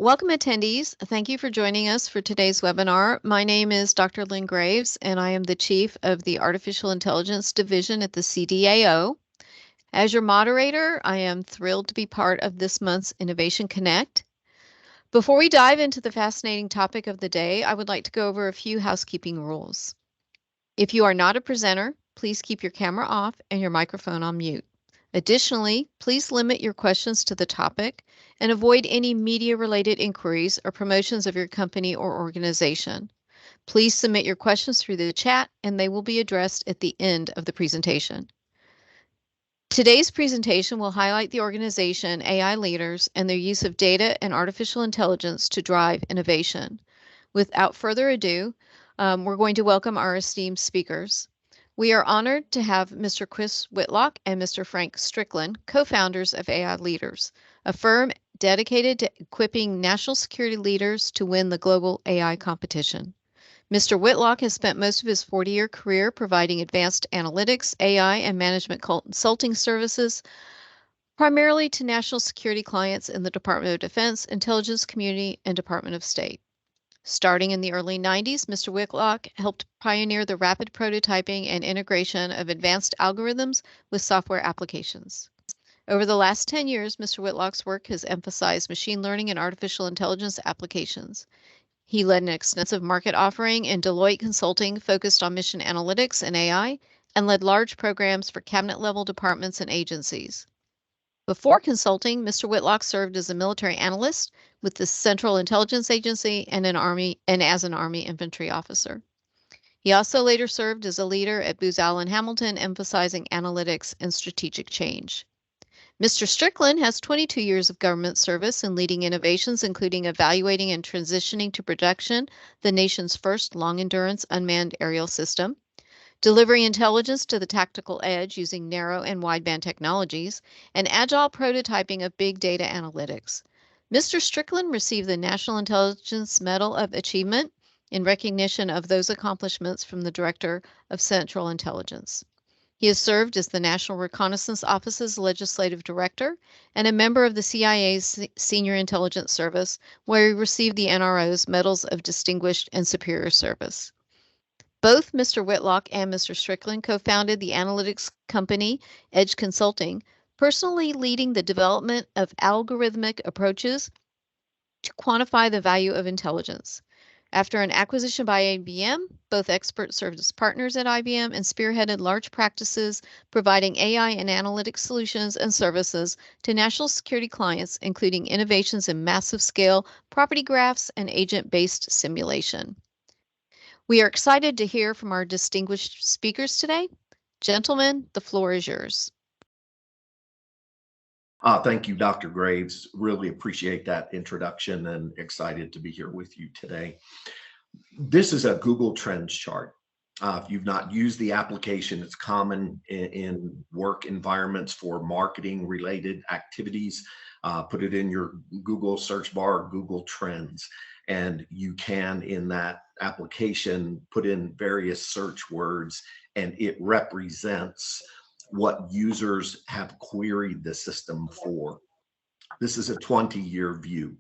Welcome attendees. Thank you for joining us for today's webinar. My name is Dr. Lynn Graves, and I am the Chief of the Artificial Intelligence Division at the CDAO. As your moderator, I am thrilled to be part of this month's Innovation Connect. Before we dive into the fascinating topic of the day, I would like to go over a few housekeeping rules. If you are not a presenter, please keep your camera off and your microphone on mute. Additionally, please limit your questions to the topic and avoid any media-related inquiries or promotions of your company or organization. Please submit your questions through the chat and they will be addressed at the end of the presentation. Today's presentation will highlight the organization aiLeaders and their use of data and artificial intelligence to drive innovation. Without further ado, we're going to welcome our esteemed speakers. We are honored to have Mr. Chris Whitlock and Mr. Frank Strickland, co-founders of aiLeaders, a firm dedicated to equipping national security leaders to win the global AI competition. Mr. Whitlock has spent most of his 40-year career providing advanced analytics, AI, and management consulting services, primarily to national security clients in the Department of Defense, Intelligence Community, and Department of State. Starting in the early 90s, Mr. Whitlock helped pioneer the rapid prototyping and integration of advanced algorithms with software applications. Over the last 10 years, Mr. Whitlock's work has emphasized machine learning and artificial intelligence applications. He led an extensive market offering in Deloitte Consulting focused on mission analytics and AI, and led large programs for cabinet-level departments and agencies. Before consulting, Mr. Whitlock served as a military analyst with the Central Intelligence Agency and as an Army infantry officer. He also later served as a leader at Booz Allen Hamilton, emphasizing analytics and strategic change. Mr. Strickland has 22 years of government service in leading innovations, including evaluating and transitioning to production the nation's first long-endurance unmanned aerial system, delivering intelligence to the tactical edge using narrow and wideband technologies, and agile prototyping of big data analytics. Mr. Strickland received the National Intelligence Medal of Achievement in recognition of those accomplishments from the Director of Central Intelligence. He has served as the National Reconnaissance Office's Legislative Director and a member of the CIA's Senior Intelligence Service, where he received the NRO's Medals of Distinguished and Superior Service. Both Mr. Whitlock and Mr. Strickland co-founded the analytics company Edge Consulting, personally leading the development of algorithmic approaches to quantify the value of intelligence. After an acquisition by IBM, both experts served as partners at IBM and spearheaded large practices providing AI and analytics solutions and services to national security clients, including innovations in massive scale property graphs and agent-based simulation. We are excited to hear from our distinguished speakers today. Gentlemen, the floor is yours. Thank you, Dr. Graves. Really appreciate that introduction and excited to be here with you today. This is a Google Trends chart. If you've not used the application, it's common in work environments for marketing related activities. Put it in your Google search bar, Google Trends. And you can, in that application, put in various search words, and it represents what users have queried the system for. This is a 20-year view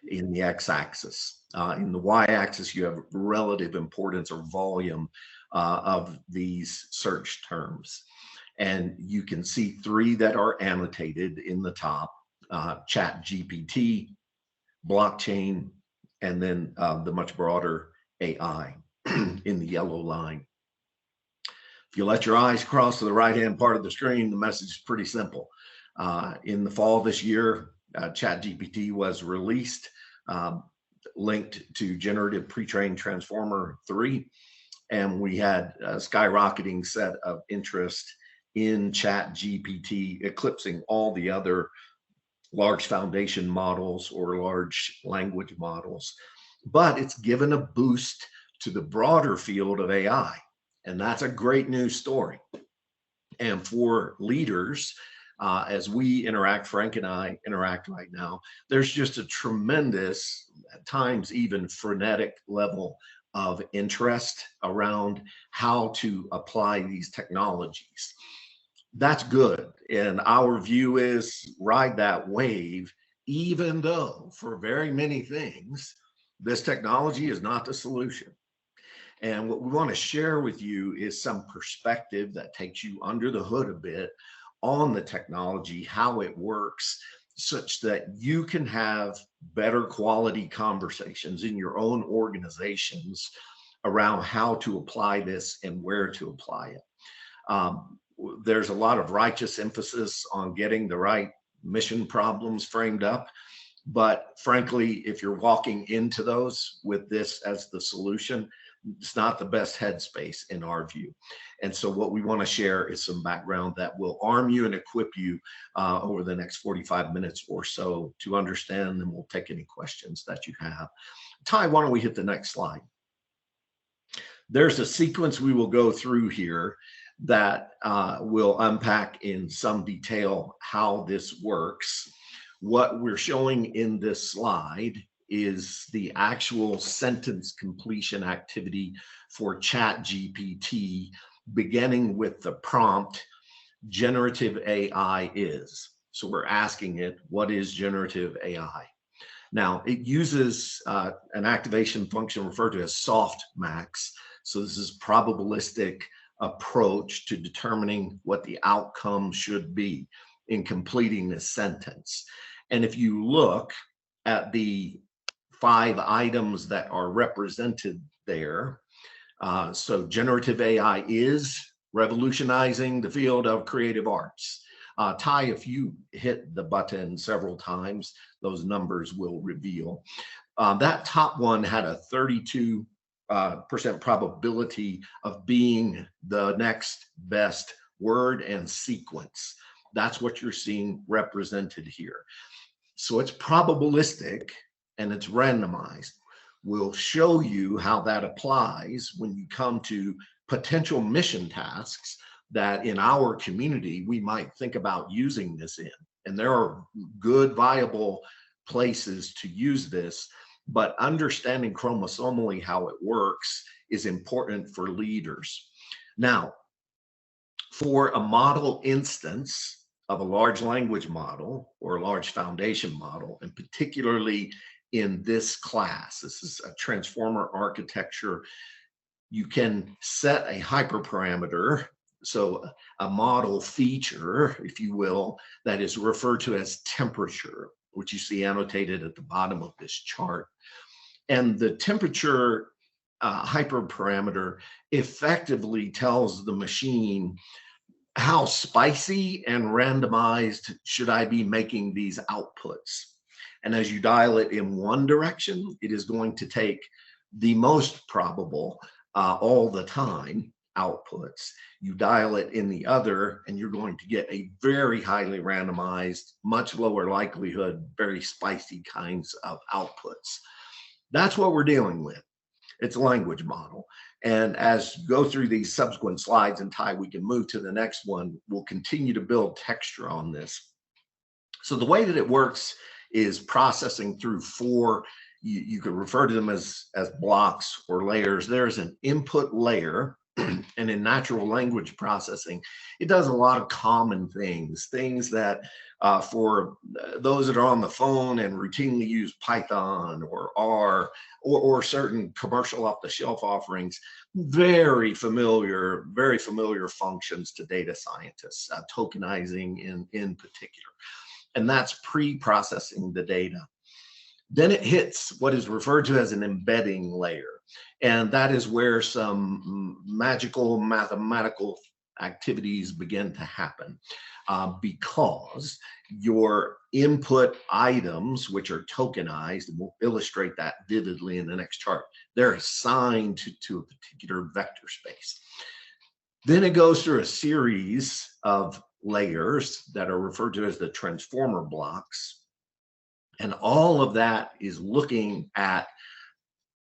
in the x-axis. In the y-axis, you have relative importance or volume of these search terms. And you can see three that are annotated in the top, ChatGPT, blockchain, and then the much broader AI in the yellow line. If you let your eyes cross to the right-hand part of the screen, the message is pretty simple. In the fall this year, ChatGPT was released, linked to generative pre-trained transformer 3, and we had a skyrocketing set of interest in ChatGPT, eclipsing all the other large foundation models or large language models. But it's given a boost to the broader field of AI. And that's a great news story. And for leaders, as we interact, Frank and I interact right now, there's just a tremendous, at times even frenetic level of interest around how to apply these technologies. That's good. And our view is ride that wave even though for very many things, this technology is not the solution. And what we want to share with you is some perspective that takes you under the hood a bit on the technology, how it works, such that you can have better quality conversations in your own organizations around how to apply this and where to apply it. There's a lot of righteous emphasis on getting the right mission problems framed up. But frankly, if you're walking into those with this as the solution, it's not the best headspace in our view. And so what we want to share is some background that will arm you and equip you over the next 45 minutes or so to understand, and we'll take any questions that you have. Ty, why don't we hit the next slide? There's a sequence we will go through here that will unpack in some detail how this works. What we're showing in this slide is the actual sentence completion activity for ChatGPT, beginning with the prompt, generative AI is. So we're asking it, what is generative AI? Now, it uses an activation function referred to as softmax. So this is probabilistic approach to determining what the outcome should be in completing this sentence. And if you look at the 5 items that are represented there, so generative AI is revolutionizing the field of creative arts. Ty, if you hit the button several times, those numbers will reveal. That top one had a 32% probability of being the next best word and sequence. That's what you're seeing represented here. So it's probabilistic and it's randomized. We'll show you how that applies when you come to potential mission tasks that in our community we might think about using this in. And there are good, viable places to use this, but understanding chromosomally how it works is important for leaders. Now, for a model instance of a large language model or a large foundation model, and particularly in this class, this is a transformer architecture, you can set a hyperparameter, so a model feature, if you will, that is referred to as temperature, which you see annotated at the bottom of this chart. And the temperature hyperparameter effectively tells the machine how spicy and randomized should I be making these outputs. And as you dial it in one direction, it is going to take the most probable all the time outputs. You dial it in the other, and you're going to get a very highly randomized, much lower likelihood, very spicy kinds of outputs. That's what we're dealing with. It's a language model. And as you go through these subsequent slides, and Ty, we can move to the next one, we'll continue to build texture on this. So the way that it works is processing through 4, you could refer to them as blocks or layers. There's an input layer, and in natural language processing, it does a lot of common things that for those that are on the phone and routinely use Python or R or certain commercial off-the-shelf offerings, very familiar functions to data scientists, tokenizing in particular. And that's pre-processing the data. Then it hits what is referred to as an embedding layer. And that is where some magical mathematical activities begin to happen because your input items, which are tokenized, and we'll illustrate that vividly in the next chart, they're assigned to a particular vector space. Then it goes through a series of layers that are referred to as the transformer blocks. And all of that is looking at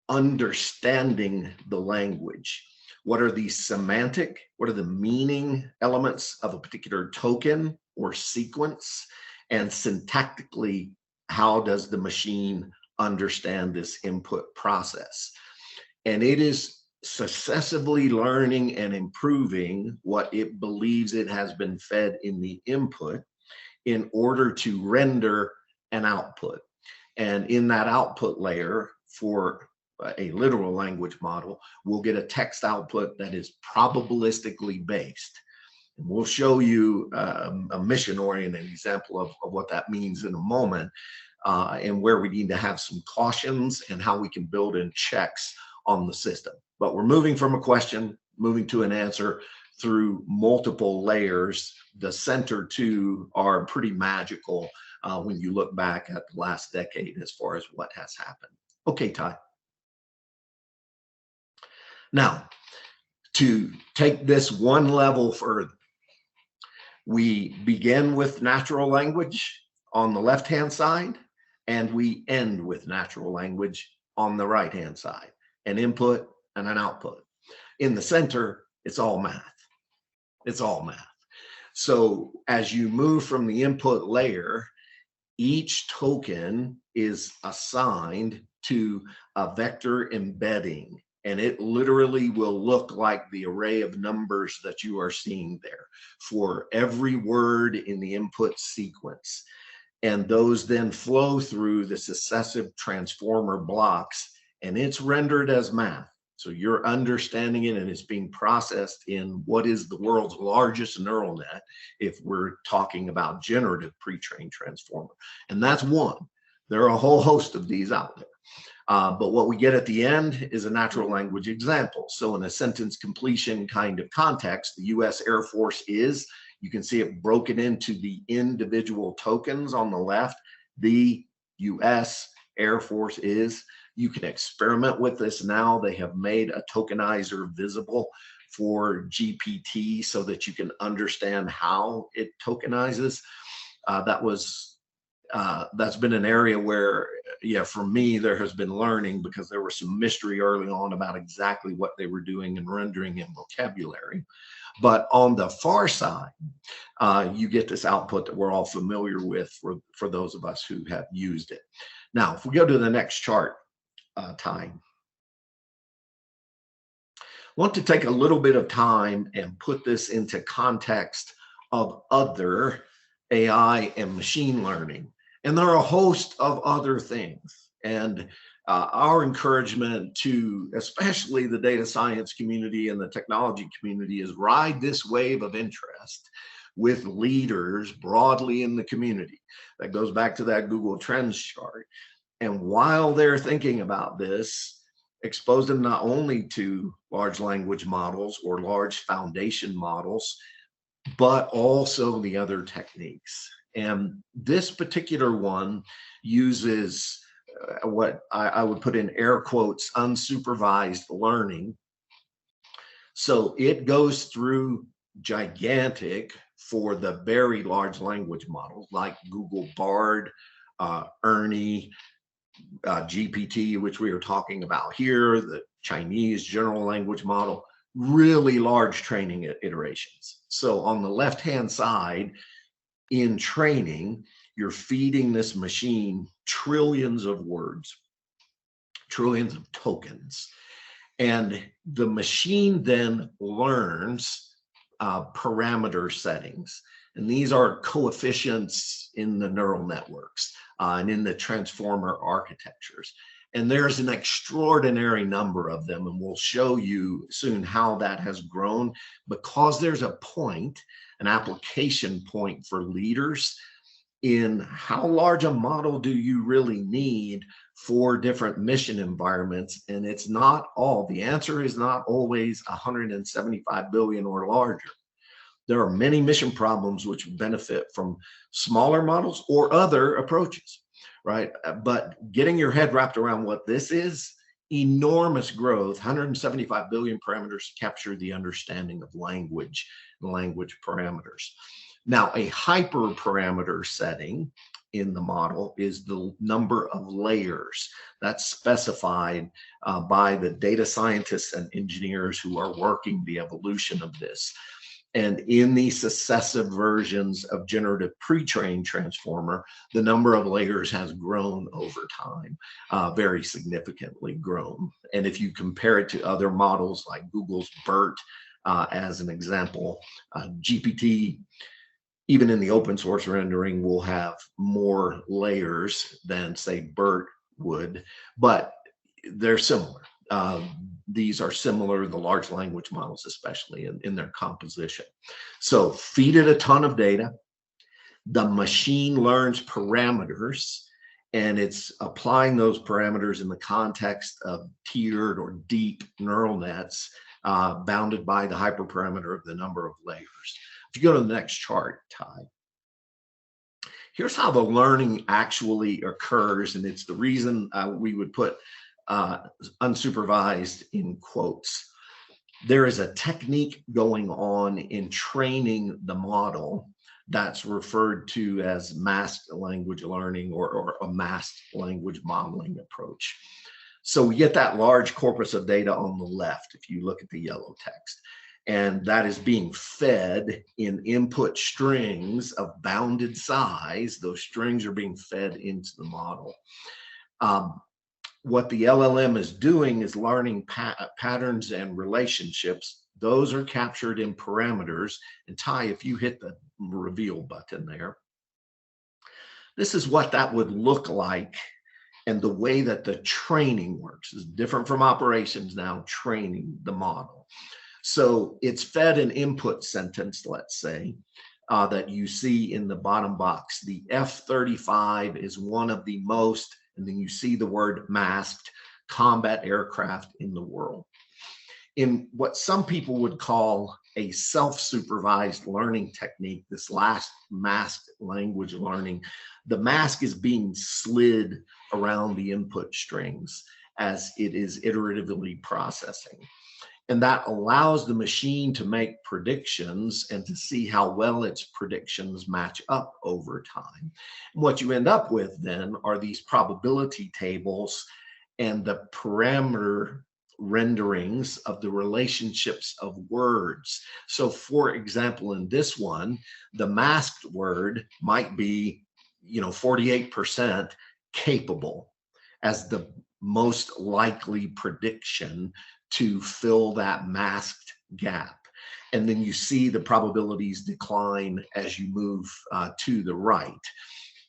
understanding the language. What are the semantic, what are the meaning elements of a particular token or sequence? And syntactically, how does the machine understand this input process? And it is successively learning and improving what it believes it has been fed in the input in order to render and output. And in that output layer for a literal language model, we'll get a text output that is probabilistically based. And we'll show you a mission-oriented example of what that means in a moment, and where we need to have some cautions and how we can build in checks on the system. But we're moving from a question, moving to an answer through multiple layers. The center two are pretty magical when you look back at the last decade as far as what has happened. Okay, Ty. Now, to take this one level further, we begin with natural language on the left-hand side, and we end with natural language on the right-hand side, an input and an output. In the center, it's all math. It's all math. So as you move from the input layer, each token is assigned to a vector embedding, and it literally will look like the array of numbers that you are seeing there for every word in the input sequence. And those then flow through the successive transformer blocks, and it's rendered as math. So you're understanding it, and it's being processed in what is the world's largest neural net, if we're talking about generative pre-trained transformer. And that's one. There are a whole host of these out there. But what we get at the end is a natural language example. So in a sentence completion kind of context, the US Air Force is, you can see it broken into the individual tokens on the left. The US Air Force is. You can experiment with this now. They have made a tokenizer visible for GPT so that you can understand how it tokenizes. That's been an area where, yeah, for me, there has been learning, because there was some mystery early on about exactly what they were doing and rendering in vocabulary. But on the far side, you get this output that we're all familiar with for those of us who have used it. Now, if we go to the next chart, Ty, I want to take a little bit of time and put this into context of other AI and machine learning. And there are a host of other things. And our encouragement to especially the data science community and the technology community is ride this wave of interest with leaders broadly in the community. That goes back to that Google Trends chart. And while they're thinking about this, expose them not only to large language models or large foundation models, but also the other techniques. And this particular one uses what I would put in air quotes, unsupervised learning. So it goes through gigantic for the very large language models like Google Bard, Ernie, GPT, which we are talking about here, the Chinese general language model, really large training iterations. So on the left-hand side, in training, you're feeding this machine trillions of words, trillions of tokens. And the machine then learns parameter settings. And these are coefficients in the neural networks and in the transformer architectures. And there's an extraordinary number of them, and we'll show you soon how that has grown, because there's a point, an application point for leaders in how large a model do you really need for different mission environments. And it's not all, the answer is not always 175 billion or larger. There are many mission problems which benefit from smaller models or other approaches, right? But getting your head wrapped around what this is, enormous growth, 175 billion parameters capture the understanding of language and language parameters. Now, a hyperparameter setting in the model is the number of layers that's specified by the data scientists and engineers who are working the evolution of this. And in these successive versions of generative pre-trained transformer, the number of layers has grown over time, very significantly grown. And if you compare it to other models like Google's BERT as an example, GPT even in the open source rendering, will have more layers than, say, BERT would, but they're similar. These are similar, the large language models, especially in their composition. So feed it a ton of data. The machine learns parameters, and it's applying those parameters in the context of tiered or deep neural nets bounded by the hyperparameter of the number of layers. If you go to the next chart, Ty, here's how the learning actually occurs, and it's the reason we would put unsupervised in quotes. There is a technique going on in training the model that's referred to as masked language learning or a masked language modeling approach. So we get that large corpus of data on the left, if you look at the yellow text, and that is being fed in input strings of bounded size. Those strings are being fed into the model. What the LLM is doing is learning patterns and relationships. Those are captured in parameters. And Ty, if you hit the reveal button there, this is what that would look like. And the way that the training works is different from operations now, training the model. So it's fed an input sentence, let's say, that you see in the bottom box. The F-35 is one of the most, and then you see the word masked, combat aircraft in the world. In what some people would call a self-supervised learning technique, this last masked language learning, the mask is being slid around the input strings as it is iteratively processing. And that allows the machine to make predictions and to see how well its predictions match up over time. And what you end up with then are these probability tables and the parameter renderings of the relationships of words. So for example, in this one, the masked word might be, 48% capable as the most likely prediction to fill that masked gap. And then you see the probabilities decline as you move to the right.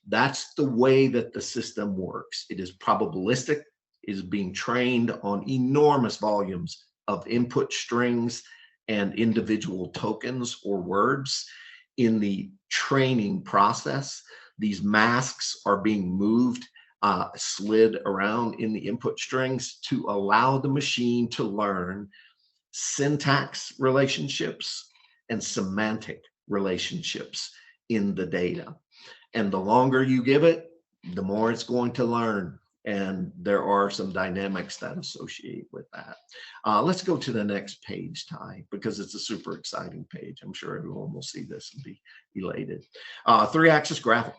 That's the way that the system works. It is probabilistic, is being trained on enormous volumes of input strings and individual tokens or words. In the training process, these masks are being moved, slid around in the input strings to allow the machine to learn syntax relationships and semantic relationships in the data. And the longer you give it, the more it's going to learn. And there are some dynamics that associate with that. Let's go to the next page, Ty, because it's a super exciting page. I'm sure everyone will see this and be elated. Three-axis graphic.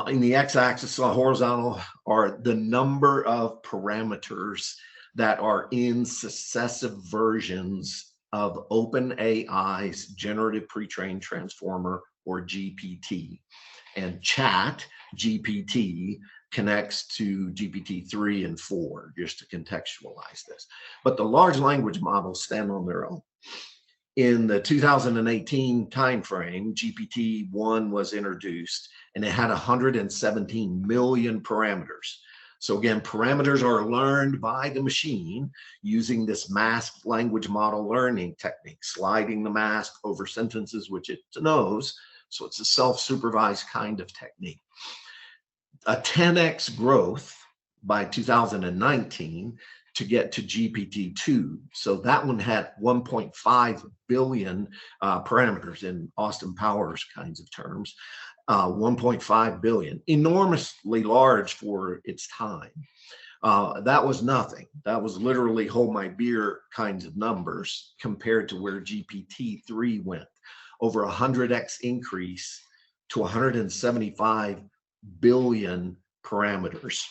In the x-axis, horizontal, are the number of parameters that are in successive versions of OpenAI's generative pre-trained transformer, or GPT. And chat GPT connects to GPT-3 and 4, just to contextualize this. But the large language models stand on their own. In the 2018 timeframe, GPT-1 was introduced, and it had 117 million parameters. So again, parameters are learned by the machine using this masked language model learning technique, sliding the mask over sentences which it knows. So it's a self-supervised kind of technique. A 10x growth by 2019 to get to GPT-2. So that one had 1.5 billion parameters in Austin Powers kinds of terms, 1.5 billion, enormously large for its time. That was nothing. That was literally hold my beer kinds of numbers compared to where GPT-3 went. Over 100x increase to 175 billion parameters.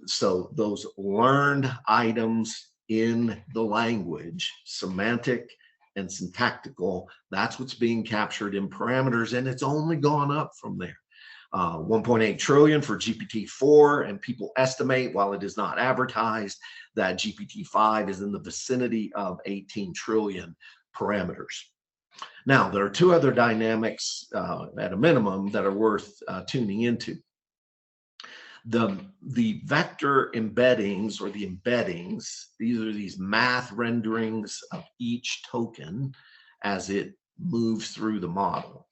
So those learned items in the language, semantic and syntactical, that's what's being captured in parameters, and it's only gone up from there. 1.8 trillion for GPT-4, and people estimate, while it is not advertised, that GPT-5 is in the vicinity of 18 trillion parameters. Now, there are two other dynamics at a minimum that are worth tuning into. The vector embeddings, or the embeddings, these are these math renderings of each token as it moves through the model.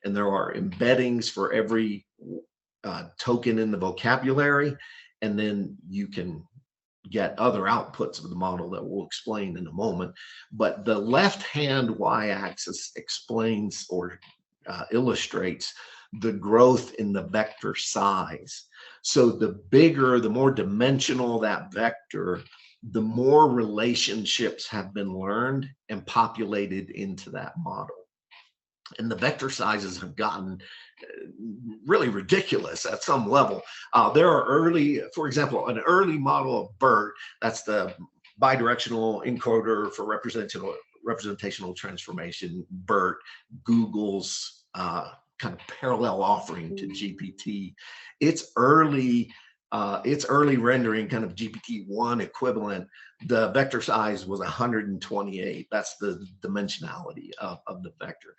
And there are embeddings for every token in the vocabulary, and then you can get other outputs of the model that we'll explain in a moment. But the left-hand y-axis explains or illustrates the growth in the vector size. So the bigger, the more dimensional that vector, the more relationships have been learned and populated into that model. And the vector sizes have gotten really ridiculous at some level. There are early, for example, an early model of BERT, that's the bidirectional encoder for representational transformation, BERT, Google's kind of parallel offering to GPT. Its early rendering, kind of GPT-1 equivalent, the vector size was 128. That's the dimensionality of the vector.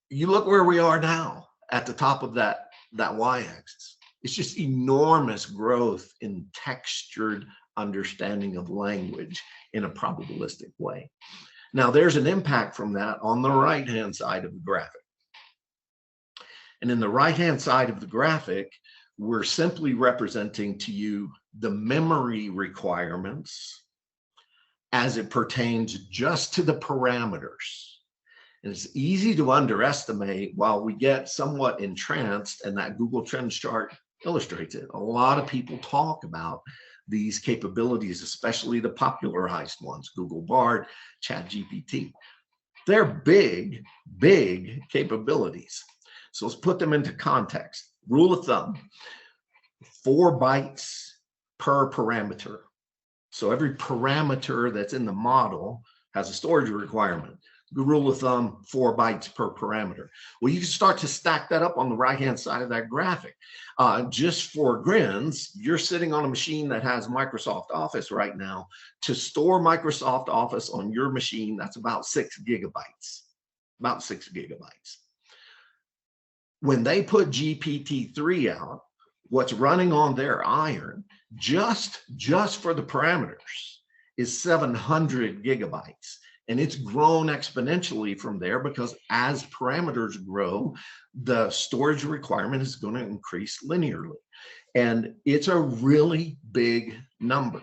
You look where we are now at the top of that y-axis. It's just enormous growth in textured understanding of language in a probabilistic way. Now, there's an impact from that on the right-hand side of the graphic. And in the right-hand side of the graphic, we're simply representing to you the memory requirements as it pertains just to the parameters. And it's easy to underestimate while we get somewhat entranced, and that Google Trends chart illustrates it. A lot of people talk about these capabilities, especially the popularized ones, Google Bard, ChatGPT. They're big, big capabilities. So let's put them into context. Rule of thumb, 4 bytes per parameter. So every parameter that's in the model has a storage requirement. The rule of thumb, 4 bytes per parameter. Well, you can start to stack that up on the right-hand side of that graphic. Just for grins, you're sitting on a machine that has Microsoft Office right now. To store Microsoft Office on your machine, that's about 6 gigabytes, about 6 gigabytes. When they put GPT-3 out, what's running on their iron, just for the parameters, is 700 gigabytes. And it's grown exponentially from there, because as parameters grow, the storage requirement is going to increase linearly. And it's a really big number.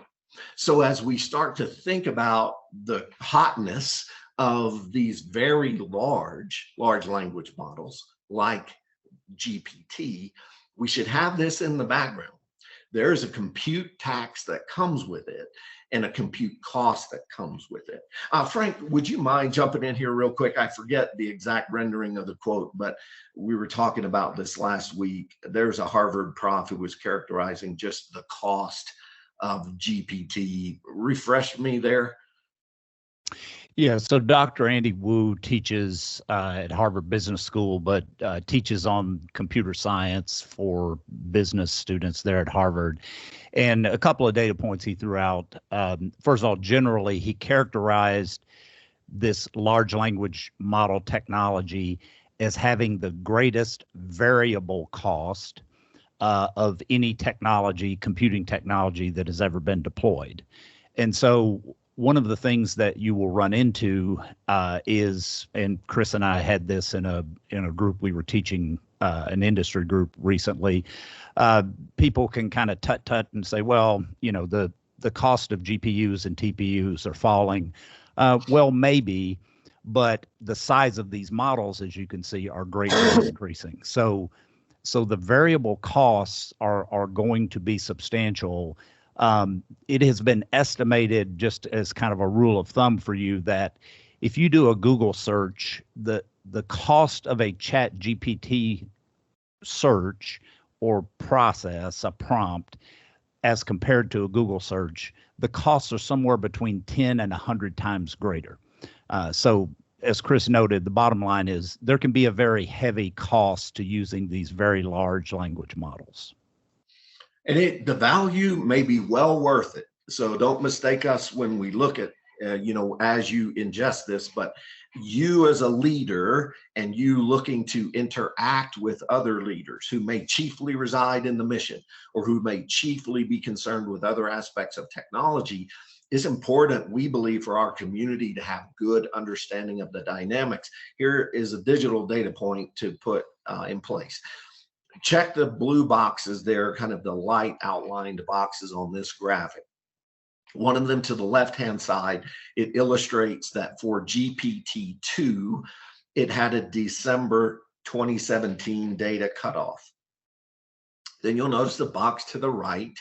So as we start to think about the hotness of these very large language models like GPT, we should have this in the background. There's a compute tax that comes with it, and a compute cost that comes with it. Frank, would you mind jumping in here real quick? I forget the exact rendering of the quote, but we were talking about this last week. There's a Harvard prof who was characterizing just the cost of GPT. Refresh me there. Yeah, so Dr. Andy Wu teaches at Harvard Business School, but teaches on computer science for business students there at Harvard. And a couple of data points he threw out. First of all, generally, he characterized this large language model technology as having the greatest variable cost of any technology, computing technology, that has ever been deployed. And so one of the things that you will run into is, and Chris and I had this in a group we were teaching, an industry group recently. People can kind of tut and say, well, you know, the cost of GPUs and TPUs are falling. Well, maybe, but the size of these models, as you can see, are greatly increasing. So the variable costs are going to be substantial. It has been estimated, just as kind of a rule of thumb for you, that if you do a Google search, the cost of a ChatGPT search or process, a prompt, as compared to a Google search, the costs are somewhere between 10 and 100 times greater. So as Chris noted, the bottom line is there can be a very heavy cost to using these very large language models. And the value may be well worth it. So don't mistake us when we look at, as you ingest this, but you as a leader and you looking to interact with other leaders who may chiefly reside in the mission or who may chiefly be concerned with other aspects of technology is important, we believe, for our community to have good understanding of the dynamics. Here is a digital data point to put in place. Check the blue boxes there, kind of the light outlined boxes on this graphic. One of them to the left-hand side, it illustrates that for GPT-2, it had a December 2017 data cutoff. Then you'll notice the box to the right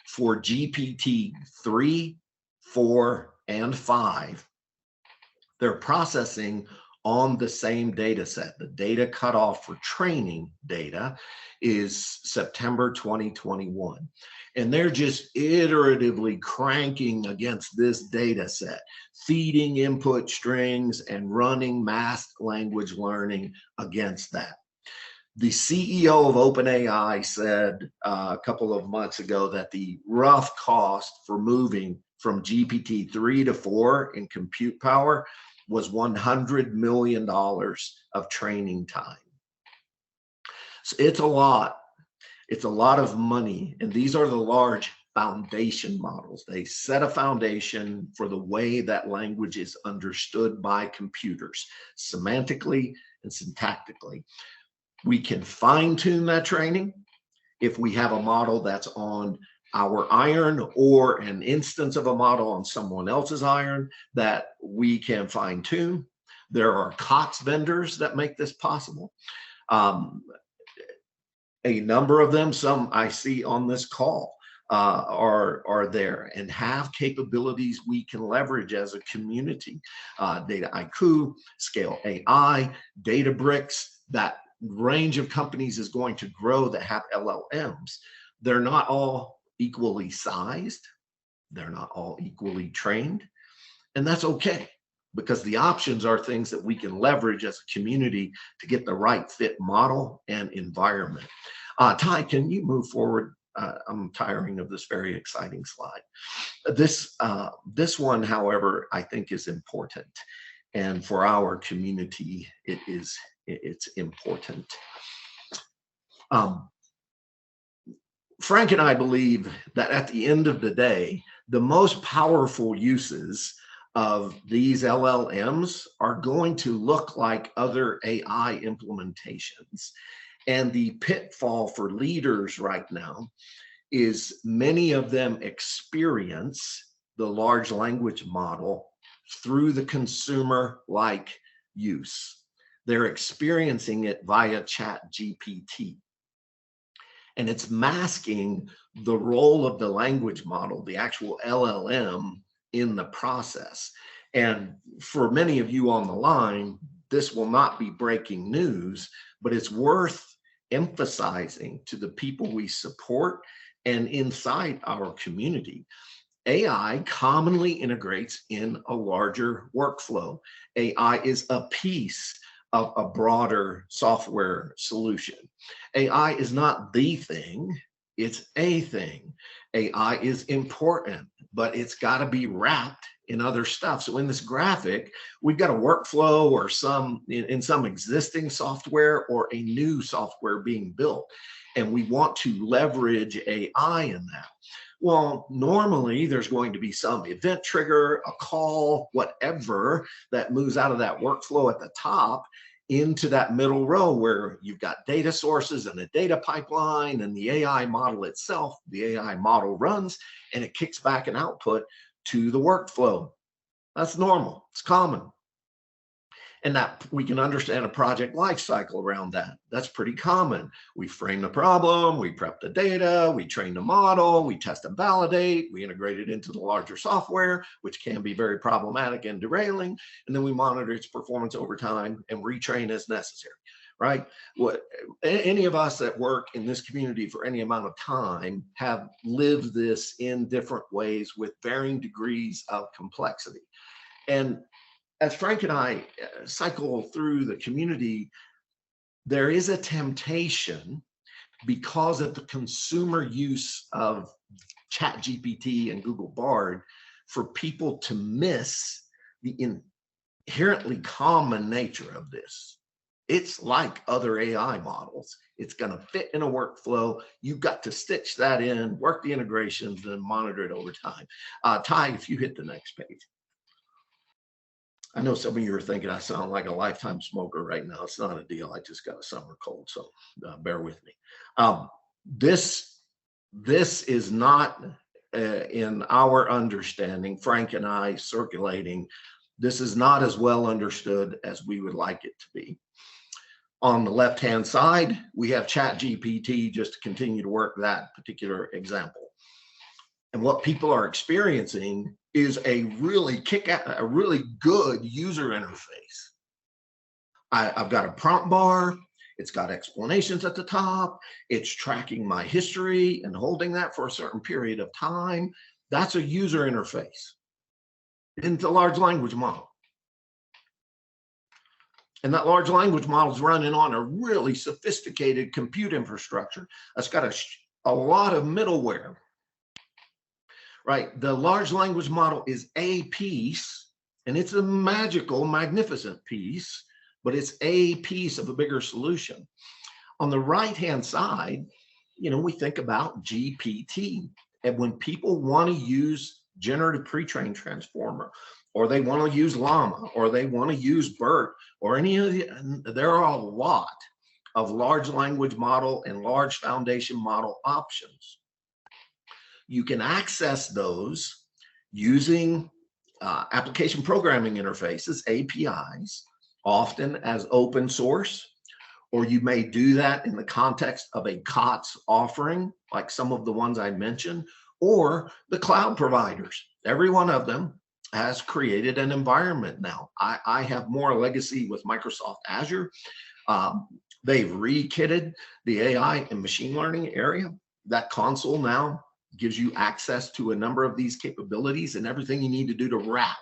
for GPT-3, 4, and 5. They're processing on the same data set. The data cutoff for training data is September 2021. And they're just iteratively cranking against this data set, feeding input strings and running masked language learning against that. The CEO of OpenAI said a couple of months ago that the rough cost for moving from GPT-3 to 4 in compute power was $100 million of training time. So it's a lot. It's a lot of money. And these are the large foundation models. They set a foundation for the way that language is understood by computers, semantically and syntactically. We can fine tune that training if we have a model that's on our iron or an instance of a model on someone else's iron that we can fine tune. There are COTS vendors that make this possible. A number of them, some I see on this call, are there and have capabilities we can leverage as a community. Dataiku, Scale AI, Databricks, that range of companies is going to grow that have LLMs. They're not all equally sized. They're not all equally trained. And that's okay, because the options are things that we can leverage as a community to get the right fit model and environment. Ty, can you move forward? I'm tiring of this very exciting slide. This one, however, I think is important. And for our community, it's important. Frank and I believe that at the end of the day, the most powerful uses of these LLMs are going to look like other AI implementations. And the pitfall for leaders right now is many of them experience the large language model through the consumer-like use. They're experiencing it via ChatGPT. And it's masking the role of the language model, the actual LLM, in the process. And for many of you on the line, this will not be breaking news, but it's worth emphasizing to the people we support and inside our community. AI commonly integrates in a larger workflow. AI is a piece of a broader software solution. AI is not the thing, it's a thing. AI is important, but it's got to be wrapped in other stuff. So in this graphic, we've got a workflow or in some existing software or a new software being built, and we want to leverage AI in that. Well, normally there's going to be some event trigger, a call, whatever, that moves out of that workflow at the top into that middle row where you've got data sources and a data pipeline and the AI model itself. The AI model runs and it kicks back an output to the workflow. That's normal, it's common. And that we can understand a project life cycle around that. That's pretty common. We frame the problem, we prep the data, we train the model, we test and validate, we integrate it into the larger software, which can be very problematic and derailing, and then we monitor its performance over time and retrain as necessary, right? Any of us that work in this community for any amount of time have lived this in different ways with varying degrees of complexity. And as Frank and I cycle through the community, there is a temptation because of the consumer use of ChatGPT and Google Bard for people to miss the inherently common nature of this. It's like other AI models. It's going to fit in a workflow. You've got to stitch that in, work the integrations, and monitor it over time. Ty, if you hit the next page. I know some of you are thinking I sound like a lifetime smoker right now. It's not a deal. I just got a summer cold, so bear with me. This is not, in our understanding, Frank and I circulating, this is not as well understood as we would like it to be. On the left-hand side, we have ChatGPT just to continue to work that particular example. And what people are experiencing is a really good user interface. I've got a prompt bar. It's got explanations at the top. It's tracking my history and holding that for a certain period of time. That's a user interface into large language model. And that large language model is running on a really sophisticated compute infrastructure that's got a lot of middleware. Right, the large language model is a piece, and it's a magical, magnificent piece, but it's a piece of a bigger solution. On the right-hand side, we think about GPT, and when people want to use generative pre-trained transformer, or they want to use Llama, or they want to use BERT, or any of there are a lot of large language model and large foundation model options. You can access those using application programming interfaces, APIs, often as open source, or you may do that in the context of a COTS offering, like some of the ones I mentioned, or the cloud providers. Every one of them has created an environment now. I have more legacy with Microsoft Azure. They've re-kitted the AI and machine learning area. That console now gives you access to a number of these capabilities and everything you need to do to wrap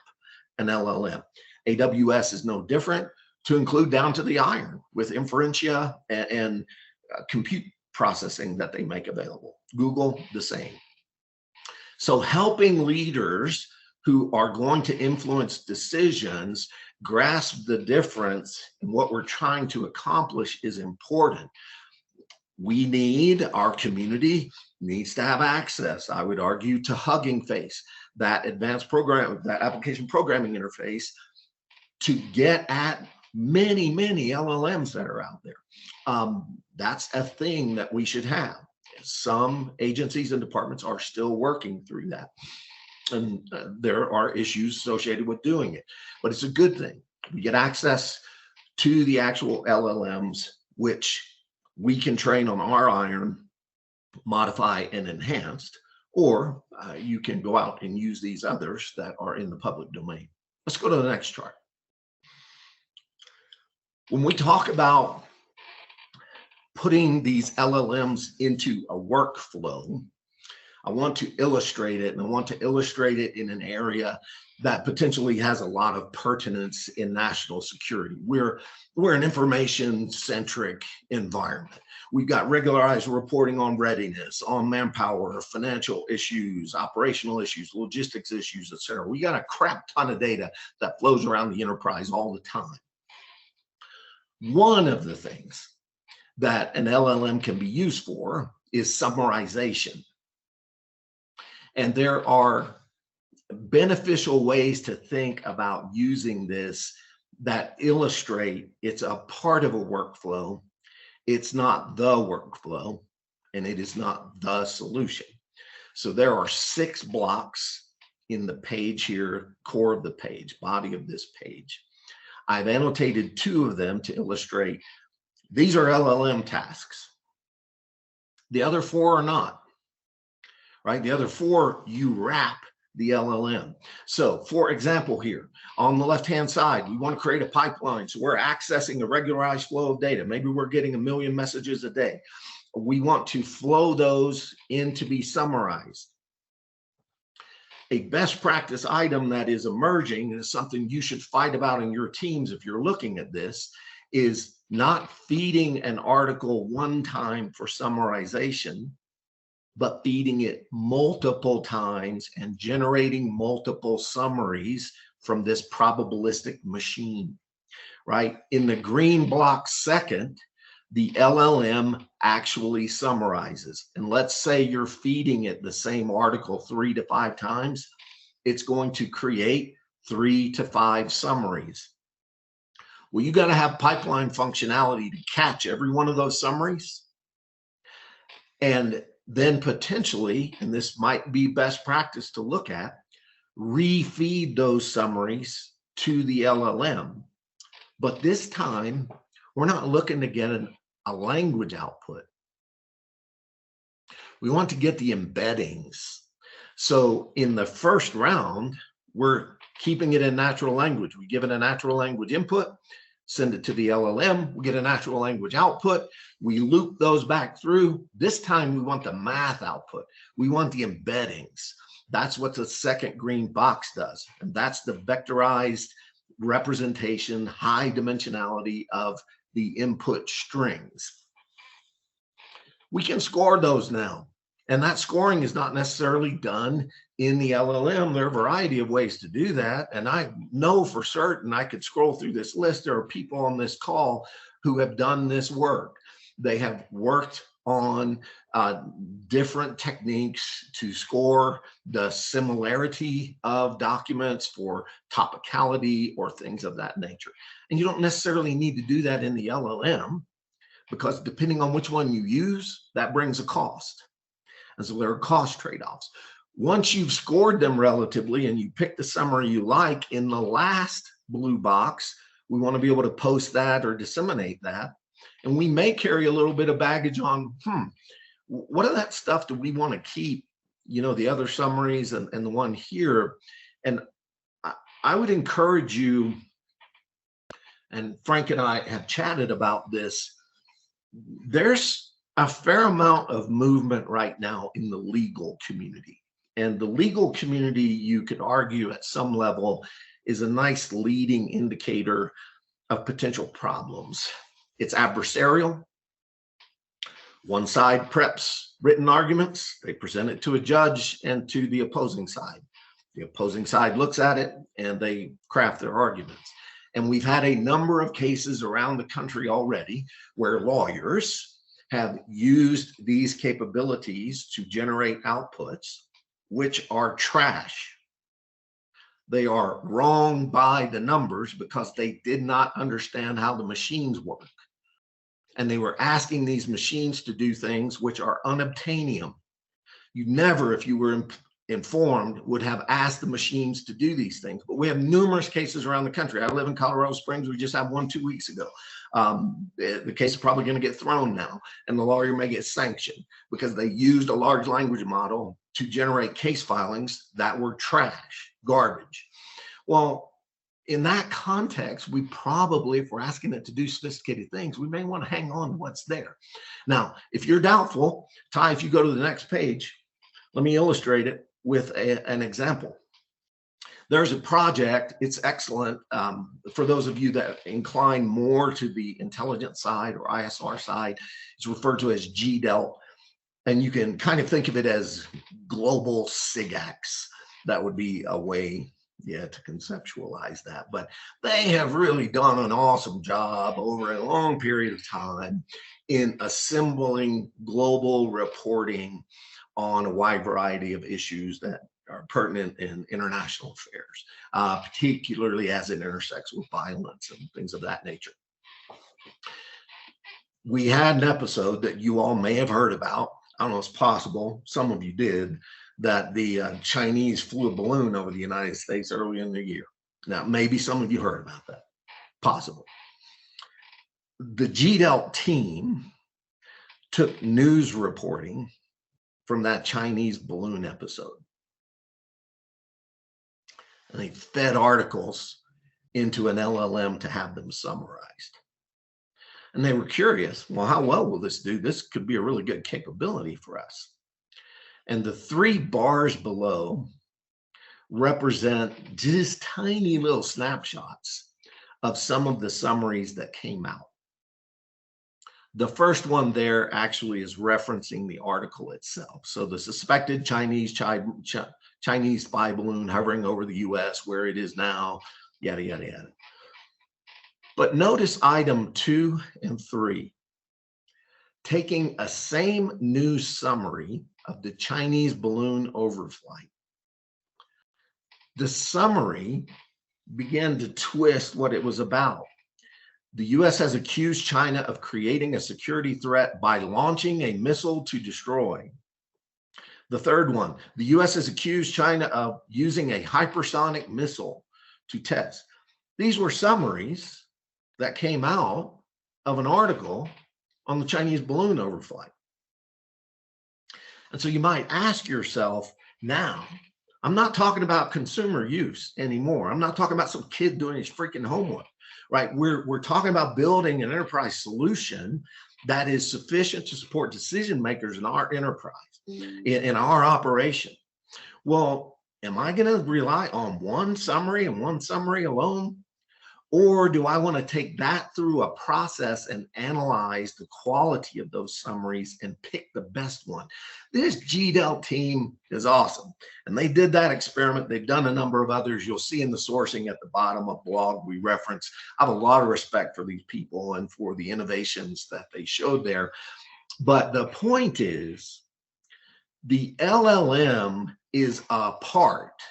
an LLM. AWS is no different, to include down to the iron with inferentia and compute processing that they make available. Google, the same. So helping leaders who are going to influence decisions grasp the difference in what we're trying to accomplish is important. Our community needs to have access, I would argue, to Hugging Face, that application programming interface, to get at many LLMs that are out there. That's a thing that we should have. Some agencies and departments are still working through that. And there are issues associated with doing it, but it's a good thing. We get access to the actual LLMs, which we can train on our iron, modify and enhanced, or you can go out and use these others that are in the public domain. Let's go to the next chart. When we talk about putting these LLMs into a workflow, I want to illustrate it, and I want to illustrate it in an area that potentially has a lot of pertinence in national security. We're an information-centric environment. We've got regularized reporting on readiness, on manpower, financial issues, operational issues, logistics issues, et cetera. We got a crap ton of data that flows around the enterprise all the time. One of the things that an LLM can be used for is summarization. And there are beneficial ways to think about using this that illustrate it's a part of a workflow. It's not the workflow, and it is not the solution. So there are 6 blocks in the page here, core of the page, body of this page. I've annotated 2 of them to illustrate these are LLM tasks. The other 4 are not, right? The other 4, you wrap the LLM. So for example, here on the left-hand side, we want to create a pipeline. So we're accessing a regularized flow of data. Maybe we're getting 1 million messages a day. We want to flow those in to be summarized. A best practice item that is emerging, and is something you should fight about in your teams if you're looking at this, is not feeding an article one time for summarization, but feeding it multiple times and generating multiple summaries from this probabilistic machine, right? In the green block second, the LLM actually summarizes. And let's say you're feeding it the same article 3 to 5 times, it's going to create 3 to 5 summaries. Well, you got to have pipeline functionality to catch every one of those summaries. And then potentially, and this might be best practice to look at, refeed those summaries to the LLM. But this time, we're not looking to get a language output. We want to get the embeddings. So in the first round, we're keeping it in natural language. We give it a natural language input, send it to the LLM, we get a natural language output, we loop those back through. This time we want the math output. We want the embeddings. That's what the second green box does. And that's the vectorized representation, high dimensionality of the input strings. We can score those now. And that scoring is not necessarily done in the LLM. There are a variety of ways to do that. And I know for certain, I could scroll through this list. There are people on this call who have done this work. They have worked on different techniques to score the similarity of documents for topicality or things of that nature. And you don't necessarily need to do that in the LLM, because depending on which one you use, that brings a cost. And so there are cost trade-offs. Once you've scored them relatively and you pick the summary you like, in the last blue box, we want to be able to post that or disseminate that. And we may carry a little bit of baggage on, what of that stuff do we want to keep? You know, the other summaries and the one here. And I would encourage you, and Frank and I have chatted about this, there's a fair amount of movement right now in the legal community. And the legal community, you could argue at some level, is a nice leading indicator of potential problems. It's adversarial. One side preps written arguments, they present it to a judge and to the opposing side. The opposing side looks at it and they craft their arguments. And we've had a number of cases around the country already where lawyers have used these capabilities to generate outputs which are trash. They are wrong by the numbers because they did not understand how the machines work. And they were asking these machines to do things which are unobtainium. You never, if you were informed, would have asked the machines to do these things. But we have numerous cases around the country. I live in Colorado Springs. We just had one 2 weeks ago. The case is probably going to get thrown now, and the lawyer may get sanctioned because they used a large language model to generate case filings that were trash, garbage. Well, in that context, we probably, if we're asking it to do sophisticated things, we may want to hang on to what's there. Now, if you're doubtful, Ty, if you go to the next page, let me illustrate it with an example. There's a project, it's excellent. For those of you that incline more to the intelligence side or ISR side, it's referred to as GDELT. And you can kind of think of it as global SIGAX. That would be a way, to conceptualize that. But they have really done an awesome job over a long period of time in assembling global reporting on a wide variety of issues that are pertinent in international affairs, particularly as it intersects with violence and things of that nature. We had an episode that you all may have heard about. I don't know, it's possible, some of you did, that the Chinese flew a balloon over the United States early in the year. Now, maybe some of you heard about that, possible. The GDELT team took news reporting from that Chinese balloon episode, and they fed articles into an LLM to have them summarized. And they were curious, well, how well will this do? This could be a really good capability for us. And the 3 bars below represent just tiny little snapshots of some of the summaries that came out. The first one there actually is referencing the article itself. So the suspected Chinese Chinese spy balloon hovering over the US, where it is now, yada, yada, yada. But notice item 2 and 3, taking a same news summary of the Chinese balloon overflight. The summary began to twist what it was about. The US has accused China of creating a security threat by launching a missile to destroy. The third one, the US has accused China of using a hypersonic missile to test. These were summaries that came out of an article on the Chinese balloon overflight. And so you might ask yourself now, I'm not talking about consumer use anymore. I'm not talking about some kid doing his freaking homework, right? We're talking about building an enterprise solution that is sufficient to support decision makers in our enterprise, in our operation. Well, am I going to rely on one summary and one summary alone? Or do I want to take that through a process and analyze the quality of those summaries and pick the best one? This GDEL team is awesome. And they did that experiment. They've done a number of others. You'll see in the sourcing at the bottom of blog we reference. I have a lot of respect for these people and for the innovations that they showed there. But the point is, the LLM is a part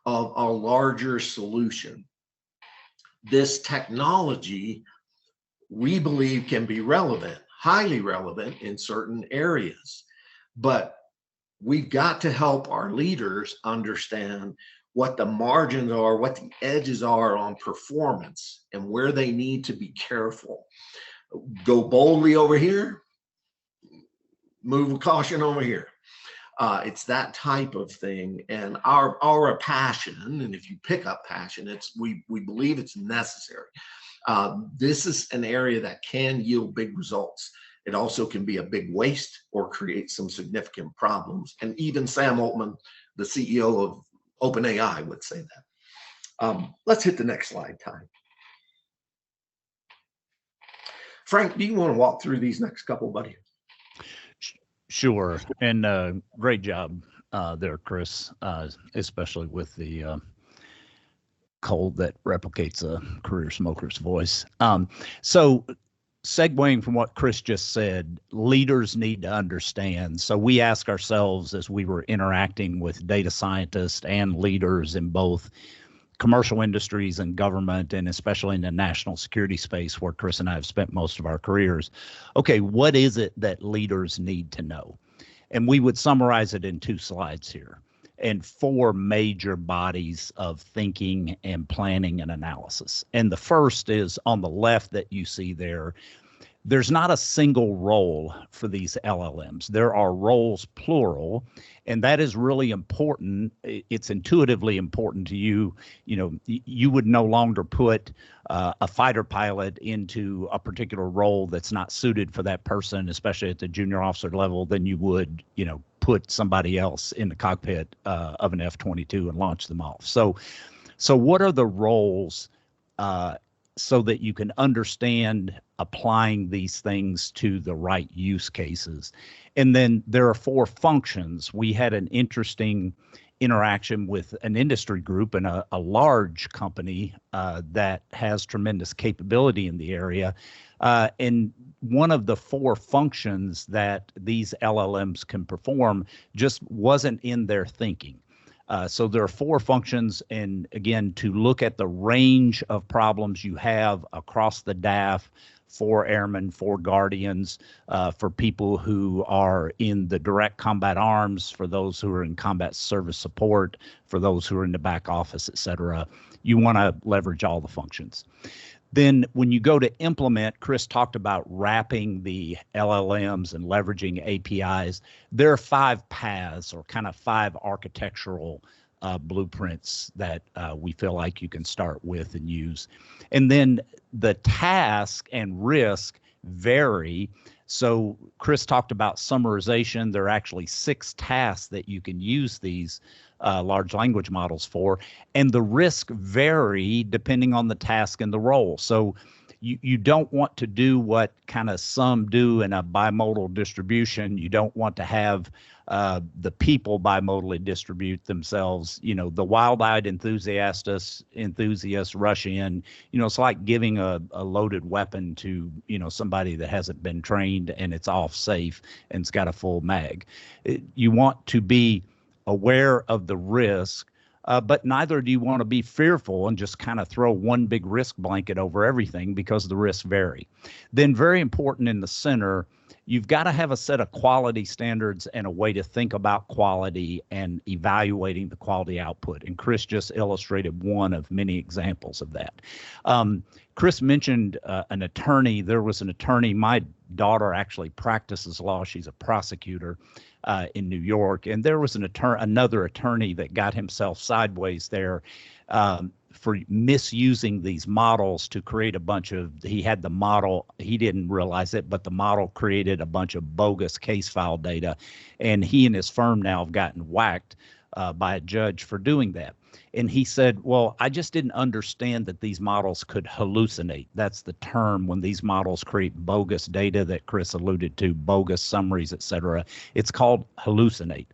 of a larger solution. This technology, we believe, can be relevant, highly relevant in certain areas. But we've got to help our leaders understand what the margins are, what the edges are on performance, and where they need to be careful. Go boldly over here, move with caution over here. It's that type of thing, and our passion, and if you pick up passion, it's we believe it's necessary. This is an area that can yield big results. It also can be a big waste or create some significant problems. And even Sam Altman, the CEO of OpenAI, would say that. Let's hit the next slide, Ty. Frank, do you want to walk through these next couple, buddy? Sure. And great job there, Chris, especially with the cold that replicates a career smoker's voice. So segueing from what Chris just said, leaders need to understand. So we ask ourselves as we were interacting with data scientists and leaders in both commercial industries and government, and especially in the national security space where Chris and I have spent most of our careers. Okay, what is it that leaders need to know? And we would summarize it in 2 slides here and 4 major bodies of thinking and planning and analysis. And the first is on the left that you see there. There's not a single role for these LLMs. There are roles, plural, and that is really important. It's intuitively important to you. You know, you would no longer put a fighter pilot into a particular role that's not suited for that person, especially at the junior officer level, than you would, you know, put somebody else in the cockpit of an F-22 and launch them off. So what are the roles so that you can understand applying these things to the right use cases? And then there are 4 functions. We had an interesting interaction with an industry group and a large company that has tremendous capability in the area. And one of the 4 functions that these LLMs can perform just wasn't in their thinking. So there are 4 functions, and again, to look at the range of problems you have across the DAF for airmen, for guardians, for people who are in the direct combat arms, for those who are in combat service support, for those who are in the back office, et cetera. You want to leverage all the functions. Then when you go to implement, Chris talked about wrapping the LLMs and leveraging APIs. There are 5 paths, or kind of 5 architectural blueprints that we feel like you can start with and use. And then the task and risk vary. So Chris talked about summarization. There are actually 6 tasks that you can use these large language models for, and the risk vary depending on the task and the role. So you don't want to do what kind of some do in a bimodal distribution. You don't want to have the people bimodally distribute themselves. The wild-eyed enthusiasts rush in. It's like giving a loaded weapon to somebody that hasn't been trained, and it's off safe and it's got a full mag. You want to be aware of the risk, but neither do you want to be fearful and just kind of throw one big risk blanket over everything, because the risks vary. Then, very important in the center, you've got to have a set of quality standards and a way to think about quality and evaluating the quality output. And Chris just illustrated one of many examples of that. Chris mentioned an attorney. There was an attorney. My daughter actually practices law. She's a prosecutor in New York. And there was another attorney that got himself sideways there for misusing these models to create a bunch of, he had the model, he didn't realize it, but the model created a bunch of bogus case file data. And he and his firm now have gotten whacked by a judge for doing that. And he said, well, I just didn't understand that these models could hallucinate. That's the term when these models create bogus data that Chris alluded to, bogus summaries, et cetera. It's called hallucinate.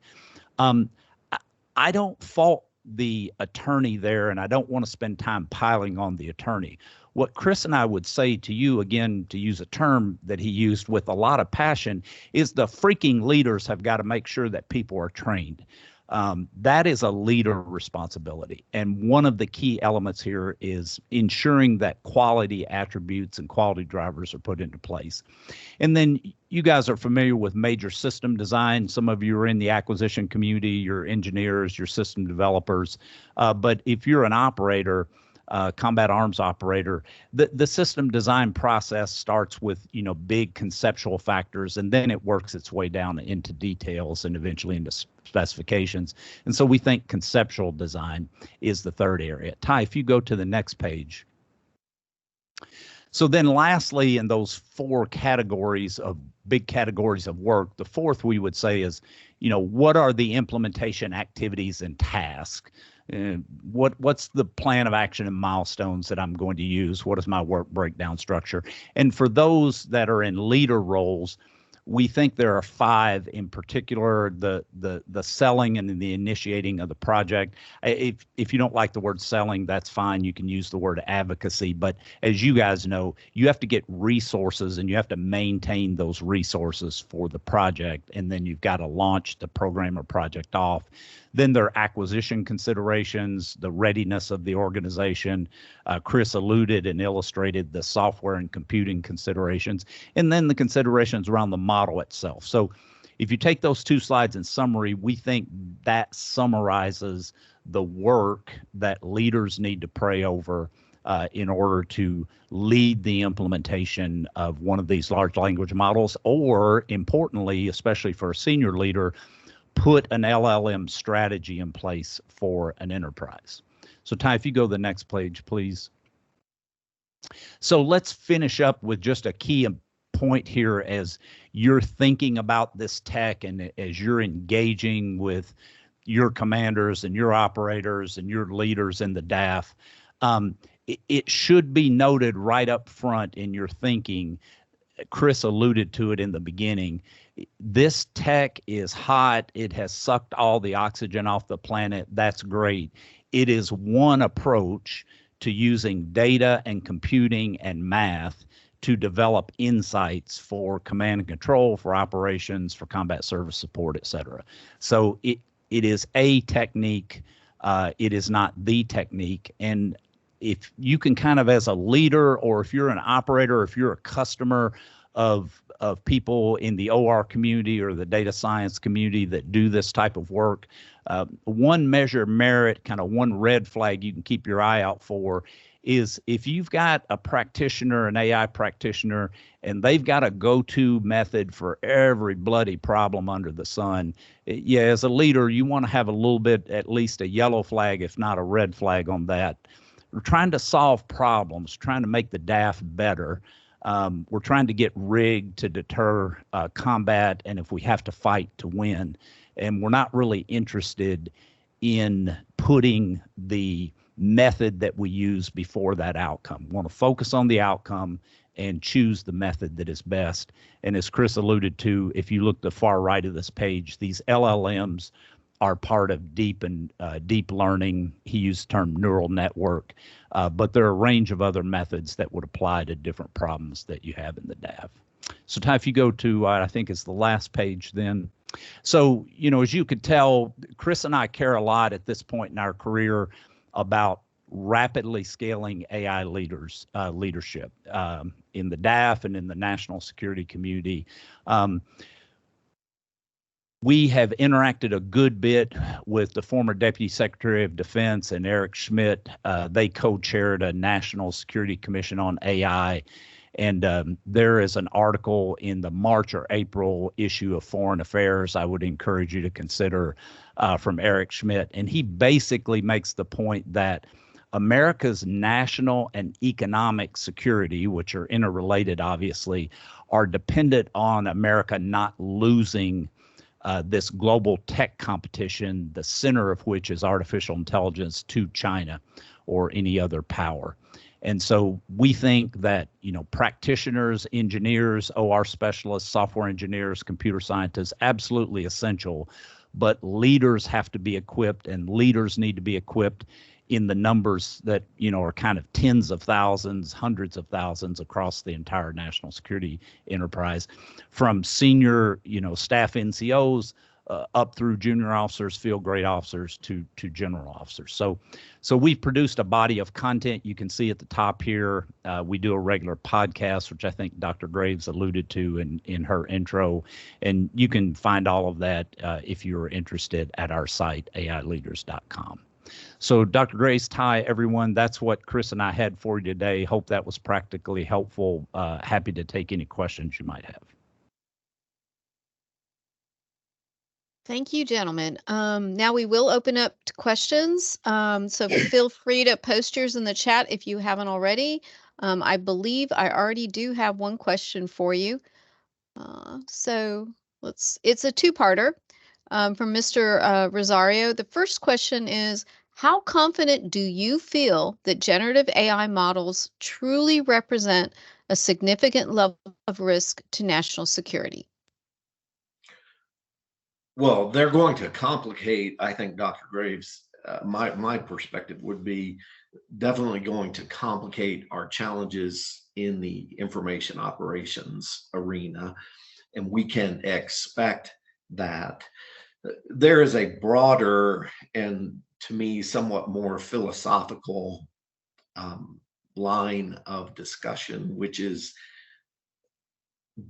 I don't fault the attorney there, and I don't want to spend time piling on the attorney. What Chris and I would say to you, again, to use a term that he used with a lot of passion, is the freaking leaders have got to make sure that people are trained. That is a leader responsibility. And one of the key elements here is ensuring that quality attributes and quality drivers are put into place. And then you guys are familiar with major system design. Some of you are in the acquisition community, you're engineers, you're system developers. But if you're an operator, combat arms operator, the system design process starts with big conceptual factors, and then it works its way down into details and eventually into specifications. And so we think conceptual design is the third area. Ty, if you go to the next page. So then lastly, in those four categories of big categories of work, the fourth we would say is, what are the implementation activities and tasks? What's the plan of action and milestones that I'm going to use? What is my work breakdown structure? And for those that are in leader roles, we think there are five in particular: the selling and the initiating of the project. If you don't like the word selling, that's fine. You can use the word advocacy. But as you guys know, you have to get resources and you have to maintain those resources for the project. And then you've got to launch the program or project off. Then there are acquisition considerations, the readiness of the organization. Chris alluded and illustrated the software and computing considerations, and then the considerations around the model itself. So if you take those two slides in summary, we think that summarizes the work that leaders need to pray over in order to lead the implementation of one of these large language models, or importantly, especially for a senior leader, put an LLM strategy in place for an enterprise. So Ty, if you go to the next page, please. So let's finish up with just a key point here as you're thinking about this tech and as you're engaging with your commanders and your operators and your leaders in the DAF. It should be noted right up front in your thinking, Chris alluded to it in the beginning, this tech is hot. It has sucked all the oxygen off the planet. That's great. It is one approach to using data and computing and math to develop insights for command and control, for operations, for combat service support, et cetera. So it is a technique. It is not the technique. And if you can kind of, as a leader, or if you're an operator, or if you're a customer of people in the OR community or the data science community that do this type of work, one measure of merit, kind of one red flag you can keep your eye out for, is if you've got a practitioner, an AI practitioner, and they've got a go-to method for every bloody problem under the sun. Yeah, as a leader, you want to have a little bit, at least a yellow flag, if not a red flag on that. We're trying to solve problems, trying to make the DAF better. We're trying to get rigged to deter combat, and if we have to fight, to win. And we're not really interested in putting the method that we use before that outcome. We want to focus on the outcome and choose the method that is best. And as Chris alluded to, if you look at the far right of this page, these LLMs are part of deep learning. He used the term neural network, but there are a range of other methods that would apply to different problems that you have in the DAF. So Ty, if you go to, I think it's the last page then. So, as you could tell, Chris and I care a lot at this point in our career about rapidly scaling AI leadership in the DAF and in the national security community. We have interacted a good bit with the former Deputy Secretary of Defense and Eric Schmidt. They co-chaired a National Security Commission on AI. And there is an article in the March or April issue of Foreign Affairs I would encourage you to consider from Eric Schmidt. And he basically makes the point that America's national and economic security, which are interrelated, obviously, are dependent on America not losing this global tech competition, the center of which is artificial intelligence, to China or any other power. And so we think that, practitioners, engineers, OR specialists, software engineers, computer scientists, absolutely essential, but leaders have to be equipped, and leaders need to be equipped in the numbers that, are kind of tens of thousands, hundreds of thousands across the entire national security enterprise, from senior, staff NCOs up through junior officers, field grade officers to general officers. So we've produced a body of content. You can see at the top here, we do a regular podcast, which I think Dr. Graves alluded to in her intro. And you can find all of that if you're interested at our site, aiLeaders.com. So Dr. Graves, Ty, everyone, that's what Chris and I had for you today. Hope that was practically helpful. Happy to take any questions you might have. Thank you, gentlemen. Now we will open up to questions. So feel free to post yours in the chat if you haven't already. I believe I already do have one question for you. So it's a two-parter from Mr. Rosario. The first question is, how confident do you feel that generative AI models truly represent a significant level of risk to national security? Well, they're going to complicate, I think, Dr. Graves, my perspective would be definitely going to complicate our challenges in the information operations arena. And we can expect that. There is a broader and, to me, somewhat more philosophical line of discussion, which is,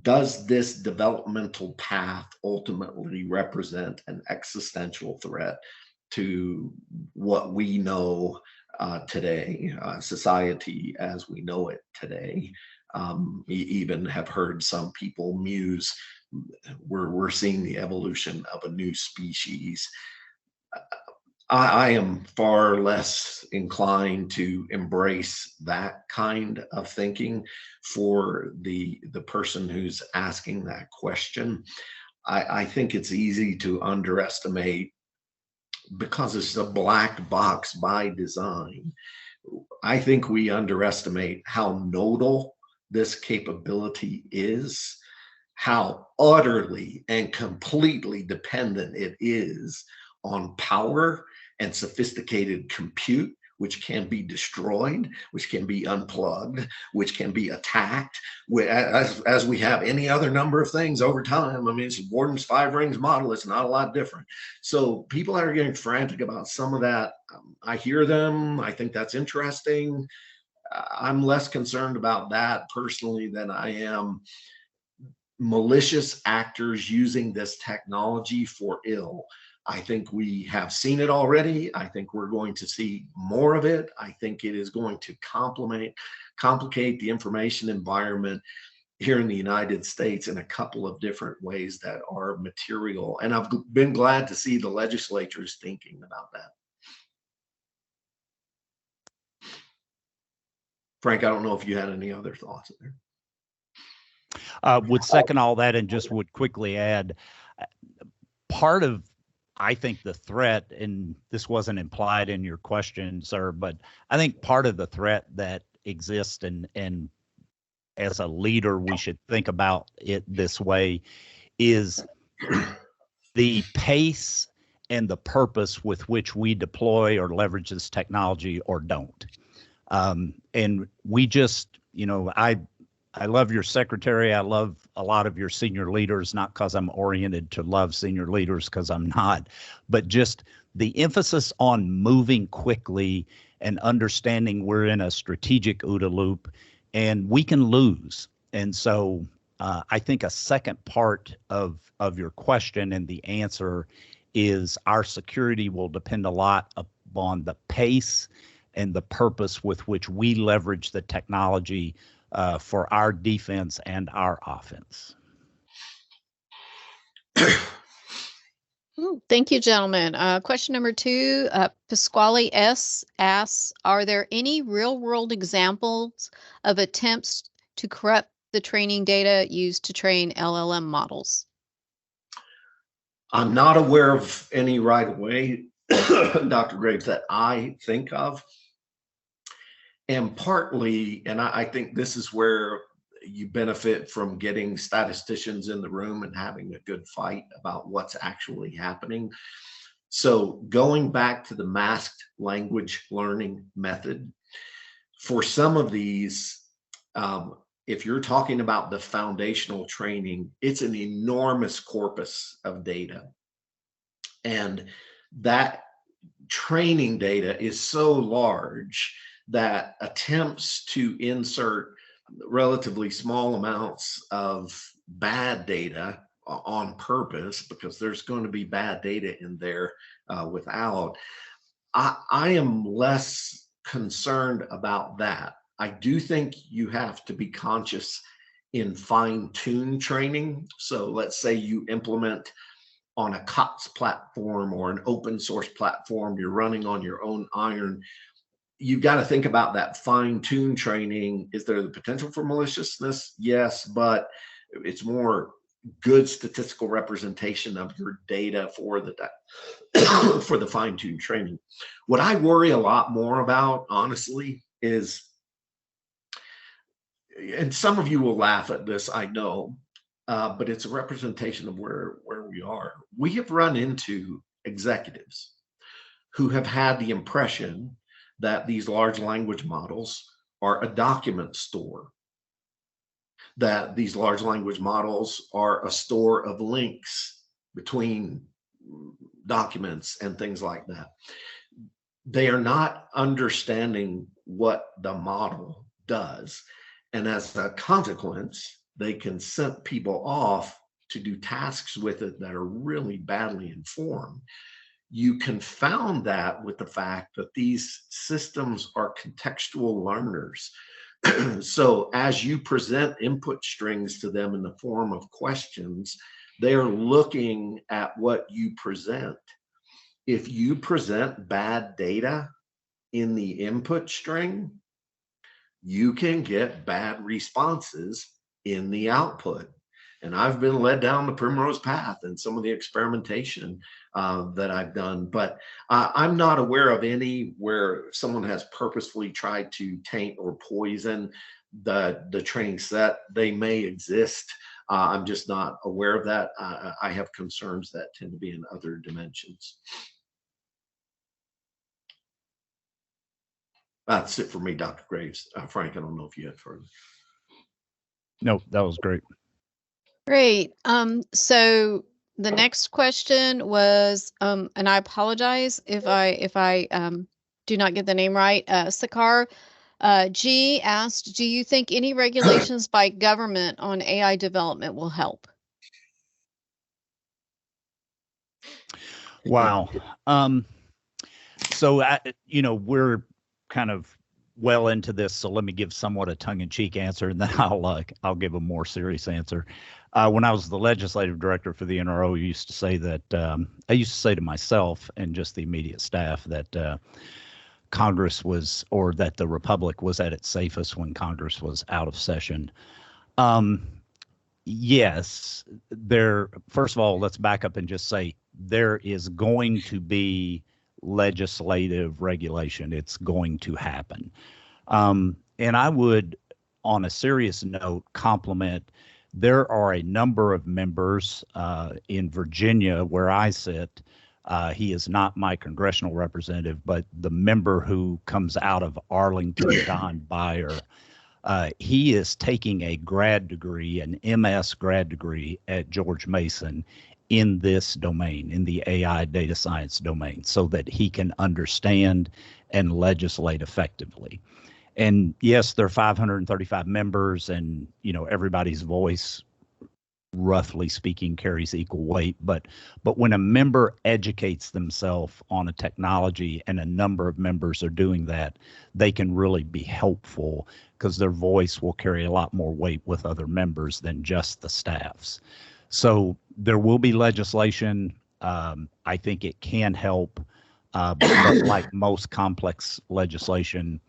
does this developmental path ultimately represent an existential threat to what we know today, society as we know it today? We even have heard some people muse, we're seeing the evolution of a new species. I am far less inclined to embrace that kind of thinking for the person who's asking that question. I think it's easy to underestimate, because it's a black box by design. I think we underestimate how nodal this capability is, how utterly and completely dependent it is on power and sophisticated compute, which can be destroyed, which can be unplugged, which can be attacked, as we have any other number of things over time. I mean, it's Gordon's 5 rings model. It's not a lot different. So people that are getting frantic about some of that, I hear them. I think that's interesting. I'm less concerned about that personally than I am malicious actors using this technology for ill. I think we have seen it already. I think we're going to see more of it. I think it is going to complicate the information environment here in the United States in a couple of different ways that are material. And I've been glad to see the legislatures thinking about that. Frank, I don't know if you had any other thoughts there. Would second all that, and just would quickly add, part of I think the threat, and this wasn't implied in your question, sir, but I think part of the threat that exists, and as a leader, we should think about it this way, is the pace and the purpose with which we deploy or leverage this technology or don't. And we just, I love your secretary. I love a lot of your senior leaders, not because I'm oriented to love senior leaders, because I'm not, but just the emphasis on moving quickly and understanding we're in a strategic OODA loop and we can lose. And so I think a second part of your question and the answer is our security will depend a lot upon the pace and the purpose with which we leverage the technology for our defense and our offense. Thank you, gentlemen. Question number 2, Pasquale S. asks, are there any real-world examples of attempts to corrupt the training data used to train LLM models? I'm not aware of any right away, Dr. Graves, that I think of. And partly, and I think this is where you benefit from getting statisticians in the room and having a good fight about what's actually happening. So going back to the masked language learning method, for some of these, if you're talking about the foundational training, it's an enormous corpus of data. And that training data is so large that attempts to insert relatively small amounts of bad data on purpose, because there's going to be bad data in there without, I am less concerned about that. I do think you have to be conscious in fine-tune training. So let's say you implement on a COTS platform or an open source platform, you're running on your own iron. You've got to think about that fine-tune training. Is there the potential for maliciousness? Yes, but it's more good statistical representation of your data for the for the fine-tune training. What I worry a lot more about, honestly, is, and some of you will laugh at this, I know, but it's a representation of where we are. We have run into executives who have had the impression that these large language models are a document store, that these large language models are a store of links between documents and things like that. They are not understanding what the model does. And as a consequence, they can send people off to do tasks with it that are really badly informed. You confound that with the fact that these systems are contextual learners. So as you present input strings to them in the form of questions, they're looking at what you present. If you present bad data in the input string, you can get bad responses in the output. And I've been led down the primrose path in some of the experimentation that I've done, but I'm not aware of any where someone has purposefully tried to taint or poison the training set. They may exist. I'm just not aware of that. I have concerns that tend to be in other dimensions. That's it for me, Dr. Graves. Frank, I don't know if you had further. No, that was great. Great. So the next question was, and I apologize if I do not get the name right. Sakar G asked, do you think any regulations by government on AI development will help? Wow. So, we're kind of well into this, so let me give somewhat a tongue-in-cheek answer, and then I'll give a more serious answer. When I was the legislative director for the NRO, I used to say to myself and just the immediate staff that Congress was, or that the Republic was at its safest when Congress was out of session. Yes, first of all, let's back up and just say there is going to be legislative regulation. It's going to happen. And I would, on a serious note, compliment. There are a number of members in Virginia where I sit. He is not my congressional representative, but the member who comes out of Arlington, Don Beyer, he is taking a grad degree, an MS grad degree at George Mason in this domain, in the AI data science domain, so that he can understand and legislate effectively. And yes, there are 535 members, and everybody's voice, roughly speaking, carries equal weight. But when a member educates themselves on a technology and a number of members are doing that, they can really be helpful because their voice will carry a lot more weight with other members than just the staff's. So there will be legislation. I think it can help, but like most complex legislation,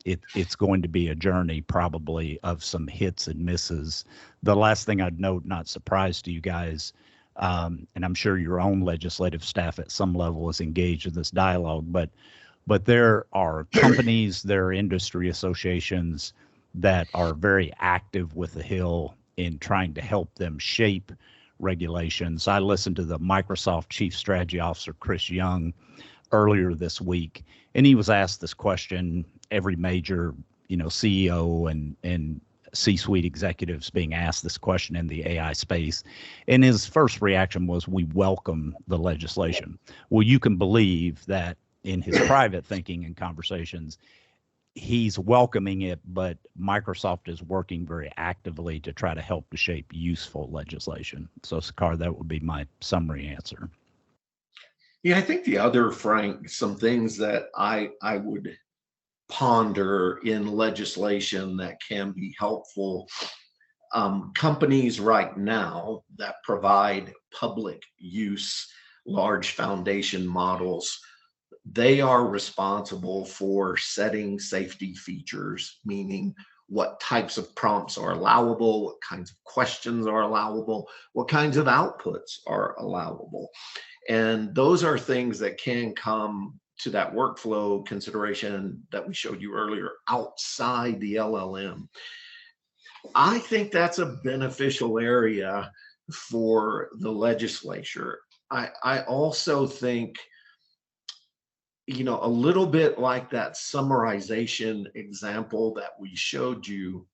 it's going to be a journey probably of some hits and misses. The last thing I'd note, not surprise to you guys, and I'm sure your own legislative staff at some level is engaged in this dialogue, but there are companies, there are industry associations that are very active with the Hill in trying to help them shape regulations. I listened to the Microsoft Chief Strategy Officer, Chris Young, earlier this week, and he was asked this question. Every major, CEO and C-suite executives being asked this question in the AI space, and his first reaction was, "We welcome the legislation." Well, you can believe that in his private thinking and conversations, he's welcoming it, but Microsoft is working very actively to try to help to shape useful legislation. So, Sakar, that would be my summary answer. Yeah, I think the other, Frank, some things that I would ponder in legislation that can be helpful. Companies right now that provide public use large foundation models, they are responsible for setting safety features, meaning what types of prompts are allowable, what kinds of questions are allowable, what kinds of outputs are allowable. And those are things that can come to that workflow consideration that we showed you earlier outside the LLM. I think that's a beneficial area for the legislature. I also think, a little bit like that summarization example that we showed you,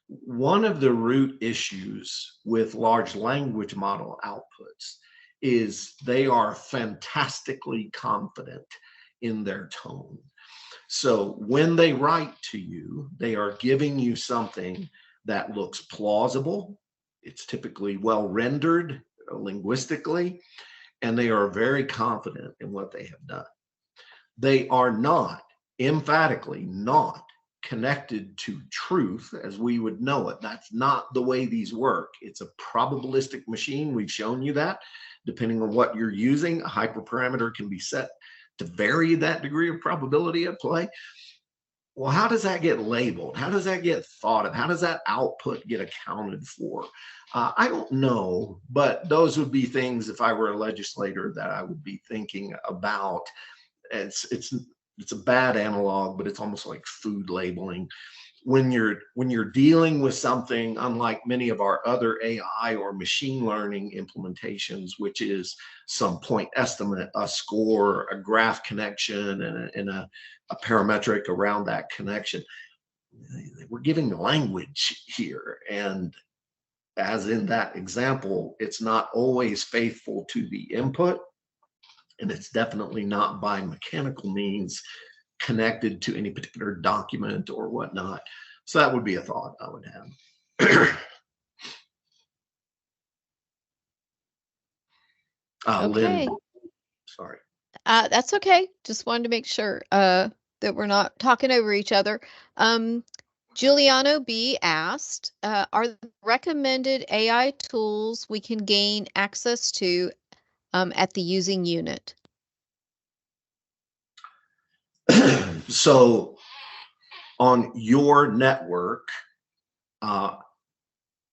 one of the root issues with large language model outputs is they are fantastically confident in their tone. So when they write to you, they are giving you something that looks plausible. It's typically well rendered linguistically, and they are very confident in what they have done. They are not, emphatically not, connected to truth as we would know it. That's not the way these work. It's a probabilistic machine. We've shown you that. Depending on what you're using, a hyperparameter can be set to vary that degree of probability at play. Well, how does that get labeled? How does that get thought of? How does that output get accounted for? I don't know, but those would be things, if I were a legislator, that I would be thinking about. It's a bad analog, but it's almost like food labeling. When you're dealing with something unlike many of our other AI or machine learning implementations, which is some point estimate, a score, a graph connection, and a parametric around that connection, we're giving language here. And as in that example, it's not always faithful to the input, and it's definitely not by mechanical means connected to any particular document or whatnot. So that would be a thought I would have. Okay. Lynn, sorry. That's okay. Just wanted to make sure that we're not talking over each other. Giuliano B asked, are the recommended AI tools we can gain access to at the using unit? So on your network,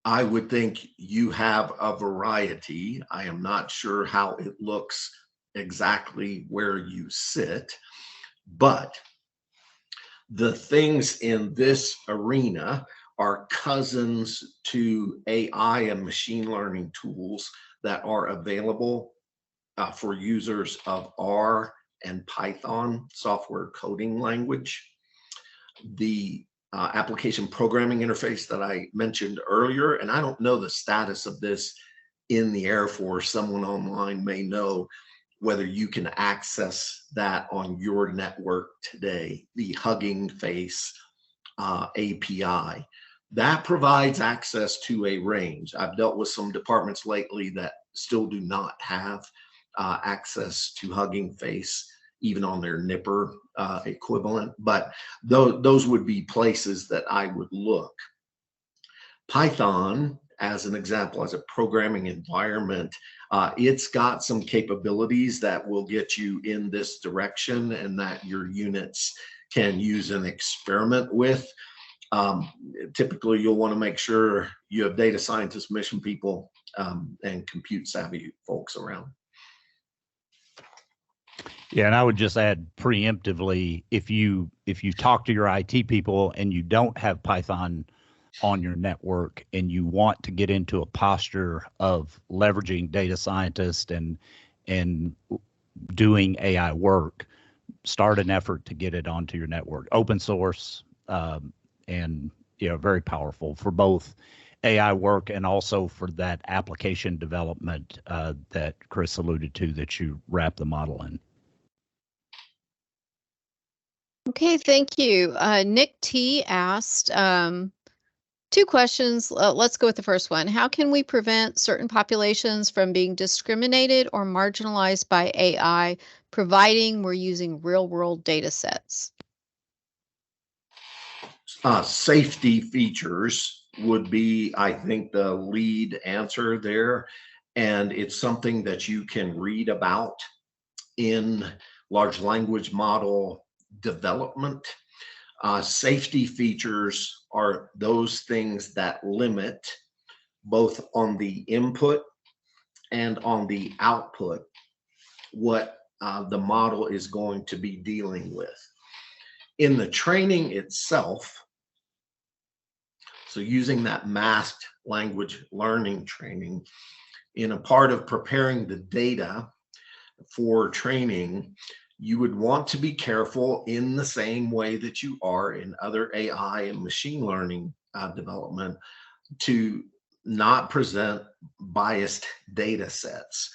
I would think you have a variety. I am not sure how it looks exactly where you sit, but the things in this arena are cousins to AI and machine learning tools that are available for users of R and Python software coding language. The application programming interface that I mentioned earlier, and I don't know the status of this in the Air Force. Someone online may know whether you can access that on your network today, the Hugging Face API. That provides access to a range. I've dealt with some departments lately that still do not have access to Hugging Face, even on their Nipper equivalent, but those would be places that I would look. Python, as an example, as a programming environment, it's got some capabilities that will get you in this direction and that your units can use and experiment with. Typically, you'll want to make sure you have data scientists, mission people, and compute savvy folks around. Yeah, and I would just add preemptively, if you talk to your IT people and you don't have Python on your network and you want to get into a posture of leveraging data scientists and doing AI work, start an effort to get it onto your network. Open source, and very powerful for both AI work and also for that application development that Chris alluded to, that you wrap the model in. Okay, thank you. Nick T asked two questions. Let's go with the first one. How can we prevent certain populations from being discriminated or marginalized by AI, providing we're using real-world data sets? Safety features would be, I think, the lead answer there. And it's something that you can read about in large language model development. Safety features are those things that limit both on the input and on the output what the model is going to be dealing with. In the training itself, so using that masked language learning training, in a part of preparing the data for training, you would want to be careful in the same way that you are in other AI and machine learning development to not present biased data sets.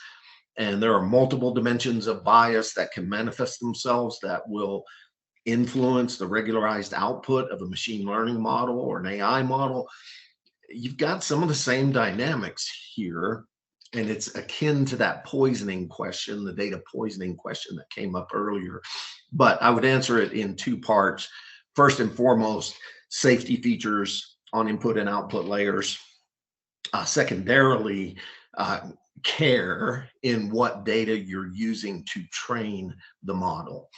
And there are multiple dimensions of bias that can manifest themselves that will influence the regularized output of a machine learning model or an AI model. You've got some of the same dynamics here, and it's akin to that poisoning question, the data poisoning question that came up earlier. But I would answer it in two parts. First and foremost, safety features on input and output layers. Secondarily, care in what data you're using to train the model.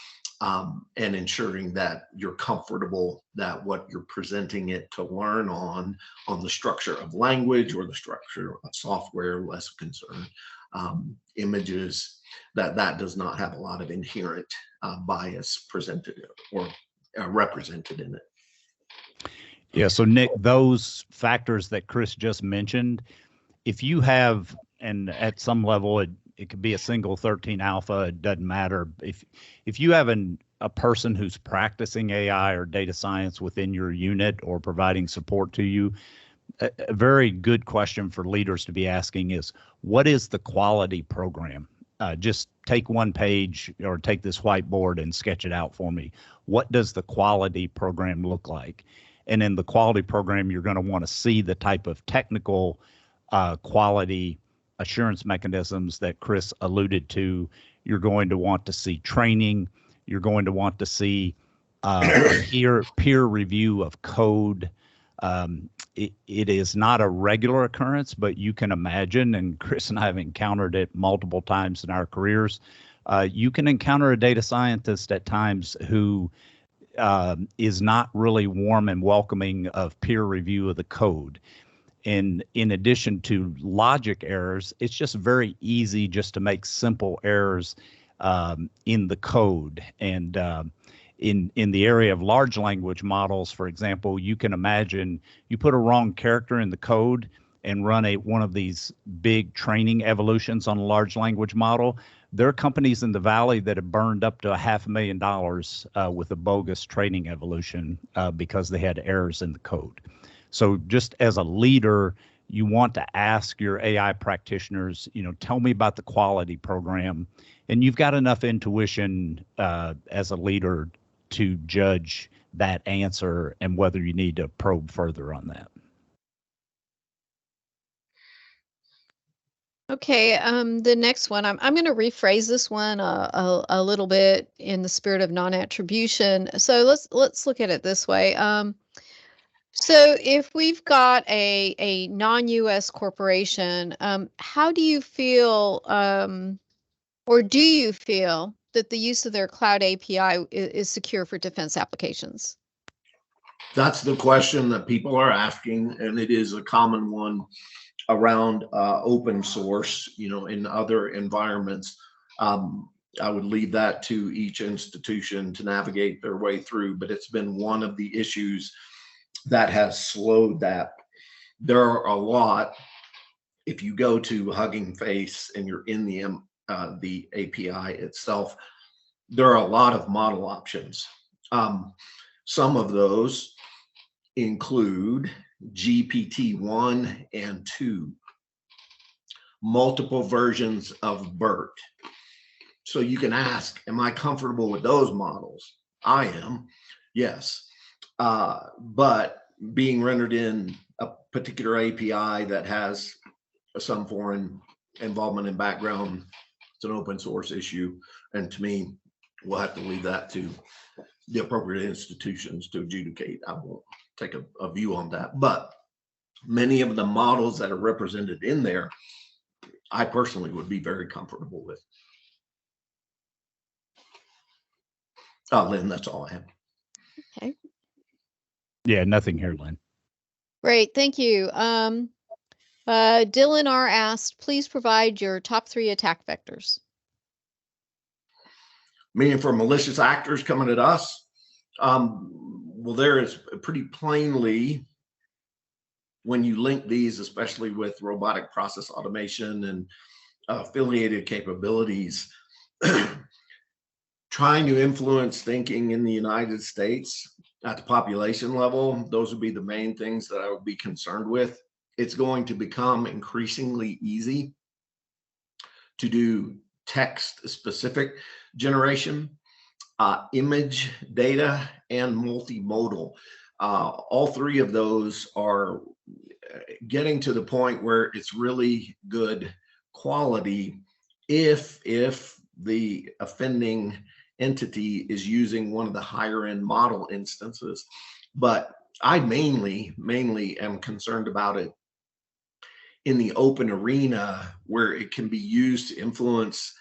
And ensuring that you're comfortable that what you're presenting it to learn on the structure of language or the structure of software, less concerned, images, that does not have a lot of inherent bias presented or represented in it. Yeah, so Nick, those factors that Chris just mentioned, if you have, and at some level it could be a single 13 alpha, it doesn't matter. If you have a person who's practicing AI or data science within your unit or providing support to you, a very good question for leaders to be asking is, what is the quality program? Just take one page or take this whiteboard and sketch it out for me. What does the quality program look like? And in the quality program, you're going to want to see the type of technical quality assurance mechanisms that Chris alluded to. You're going to want to see training. You're going to want to see peer review of code. It is not a regular occurrence, but you can imagine, and Chris and I have encountered it multiple times in our careers, you can encounter a data scientist at times who is not really warm and welcoming of peer review of the code. And in addition to logic errors, it's just very easy just to make simple errors in the code. And in the area of large language models, for example, you can imagine you put a wrong character in the code and run one of these big training evolutions on a large language model. There are companies in the Valley that have burned up to $500,000 with a bogus training evolution because they had errors in the code. So just as a leader, you want to ask your AI practitioners, tell me about the quality program. And you've got enough intuition as a leader to judge that answer and whether you need to probe further on that. Okay, the next one, I'm going to rephrase this one a little bit in the spirit of non-attribution. So let's look at it this way. So if we've got a non-US corporation, how do you feel, or do you feel that the use of their cloud API is secure for defense applications? That's the question that people are asking, and it is a common one around open source, in other environments. I would leave that to each institution to navigate their way through, but it's been one of the issues that has slowed that. There are a lot. If you go to Hugging Face and you're in the API itself, there are a lot of model options. Some of those include GPT-1 and 2, multiple versions of BERT. So you can ask, am I comfortable with those models? I am, yes. But being rendered in a particular API that has some foreign involvement and background, it's an open source issue. And to me, we'll have to leave that to the appropriate institutions to adjudicate. I won't take a view on that. But many of the models that are represented in there, I personally would be very comfortable with. Lynn, that's all I have. Okay. Yeah, nothing here, Lynn. Great, thank you. Dylan R. asked, please provide your top 3 attack vectors. Meaning for malicious actors coming at us? Well, there is pretty plainly, when you link these, especially with robotic process automation and affiliated capabilities, trying to influence thinking in the United States at the population level, those would be the main things that I would be concerned with. It's going to become increasingly easy to do text-specific generation, image data, and multimodal. All 3 of those are getting to the point where it's really good quality if the offending entity is using one of the higher end model instances. But I mainly am concerned about it in the open arena, where it can be used to influence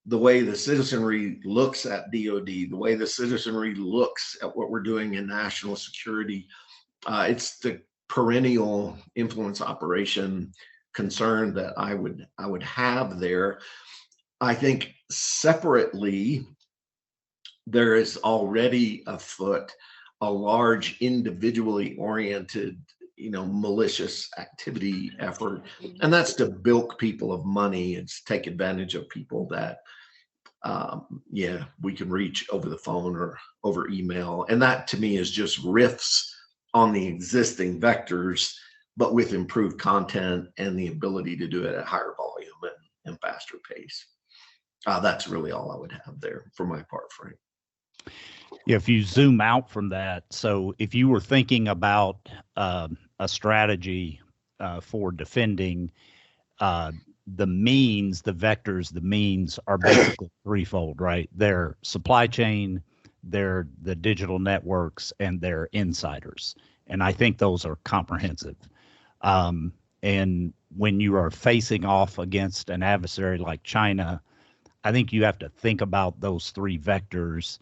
the way the citizenry looks at DoD, the way the citizenry looks at what we're doing in national security. It's the perennial influence operation concern that I would have there. I think separately, there is already afoot a large individually oriented, malicious activity effort, and that's to bilk people of money. It's take advantage of people that, we can reach over the phone or over email, and that to me is just riffs on the existing vectors, but with improved content and the ability to do it at higher volume and faster pace. That's really all I would have there for my part, Frank. If you zoom out from that, so if you were thinking about a strategy for defending, the vectors are basically threefold, right? They're supply chain, they're the digital networks, and they're insiders. And I think those are comprehensive. And when you are facing off against an adversary like China, I think you have to think about those 3 vectors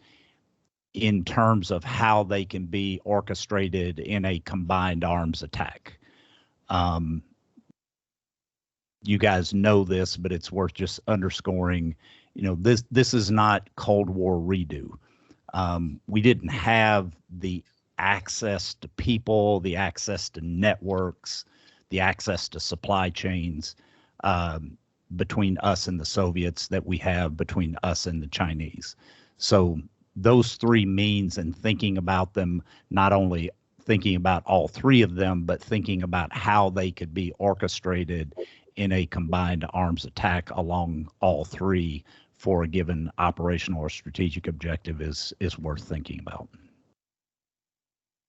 in terms of how they can be orchestrated in a combined arms attack. You guys know this, but it's worth just underscoring, this is not Cold War redo. We didn't have the access to people, the access to networks, the access to supply chains between us and the Soviets that we have between us and the Chinese. So those three means, and thinking about them, not only thinking about all three of them, but thinking about how they could be orchestrated in a combined arms attack along all three for a given operational or strategic objective is worth thinking about.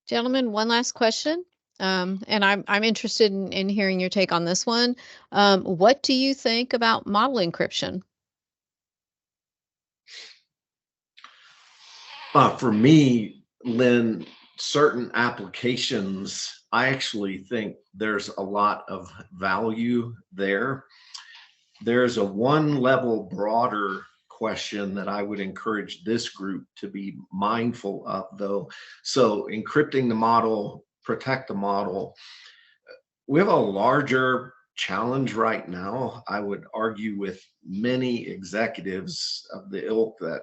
Gentlemen, one last question. And I'm interested in hearing your take on this one. What do you think about model encryption? For me, Lynn, certain applications, I actually think there's a lot of value there. There's a one level broader question that I would encourage this group to be mindful of, though. So encrypting the model, protect the model. We have a larger challenge right now, I would argue, with many executives of the ilk that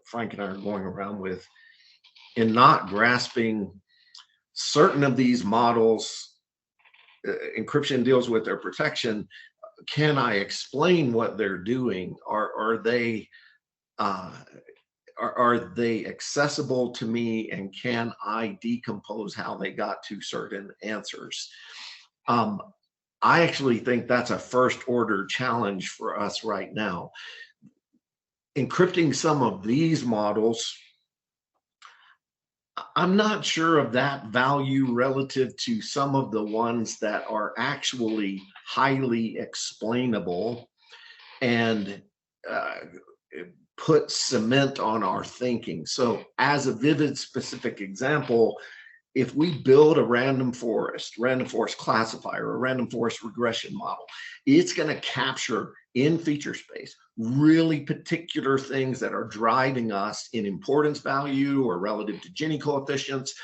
Frank and I are going around with, in not grasping certain of these models. Encryption deals with their protection. Can I explain what they're doing? Are they accessible to me, and can I decompose how they got to certain answers? I actually think that's a first order challenge for us right now. Encrypting some of these models, I'm not sure of that value relative to some of the ones that are actually highly explainable and put cement on our thinking. So as a vivid specific example, if we build a random forest classifier, a random forest regression model, it's going to capture in feature space really particular things that are driving us in importance value or relative to Gini coefficients.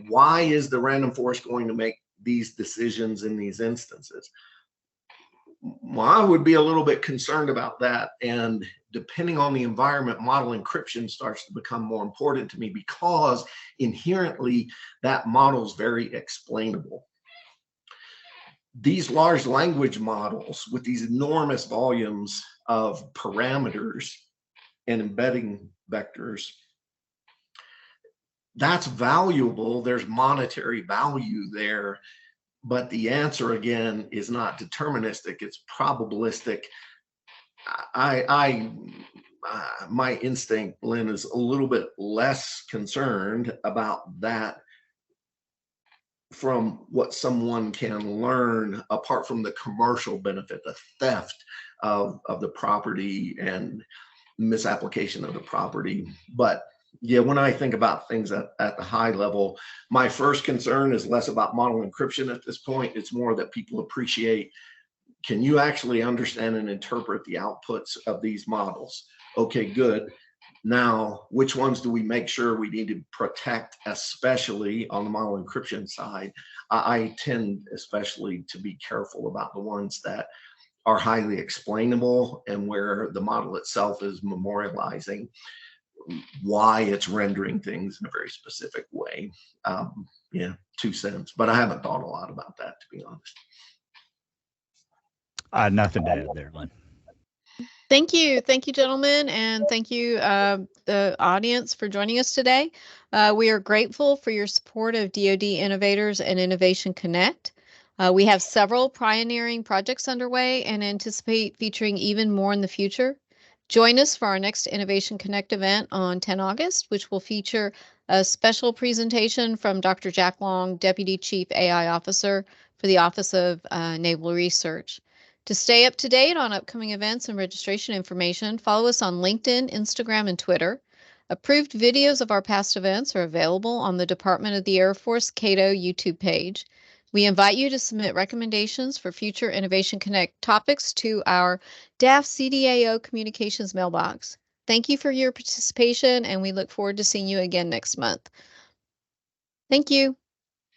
Why is the random forest going to make these decisions in these instances? Well, I would be a little bit concerned about that. And depending on the environment, model encryption starts to become more important to me, because inherently that model is very explainable. These large language models with these enormous volumes of parameters and embedding vectors, that's valuable. There's monetary value there. But the answer, again, is not deterministic, it's probabilistic. My instinct, Lynn, is a little bit less concerned about that from what someone can learn apart from the commercial benefit, the theft of the property and misapplication of the property. But yeah, when I think about things at the high level, my first concern is less about model encryption at this point. It's more that people appreciate, can you actually understand and interpret the outputs of these models? Okay, good. Now, which ones do we make sure we need to protect, especially on the model encryption side? I tend especially to be careful about the ones that are highly explainable and where the model itself is memorializing why it's rendering things in a very specific way. Yeah, 2 cents, but I haven't thought a lot about that, to be honest. Nothing to add there, Lynn. Thank you, gentlemen, and thank you, the audience, for joining us today. We are grateful for your support of DoD Innovators and Innovation Connect. We have several pioneering projects underway and anticipate featuring even more in the future. Join us for our next Innovation Connect event on 10 August, which will feature a special presentation from Dr. Jack Long, Deputy Chief AI Officer for the Office of Naval Research. To stay up to date on upcoming events and registration information, follow us on LinkedIn, Instagram, and Twitter. Approved videos of our past events are available on the Department of the Air Force Cato YouTube page. We invite you to submit recommendations for future Innovation Connect topics to our DAF CDAO communications mailbox. Thank you for your participation, and we look forward to seeing you again next month. Thank you.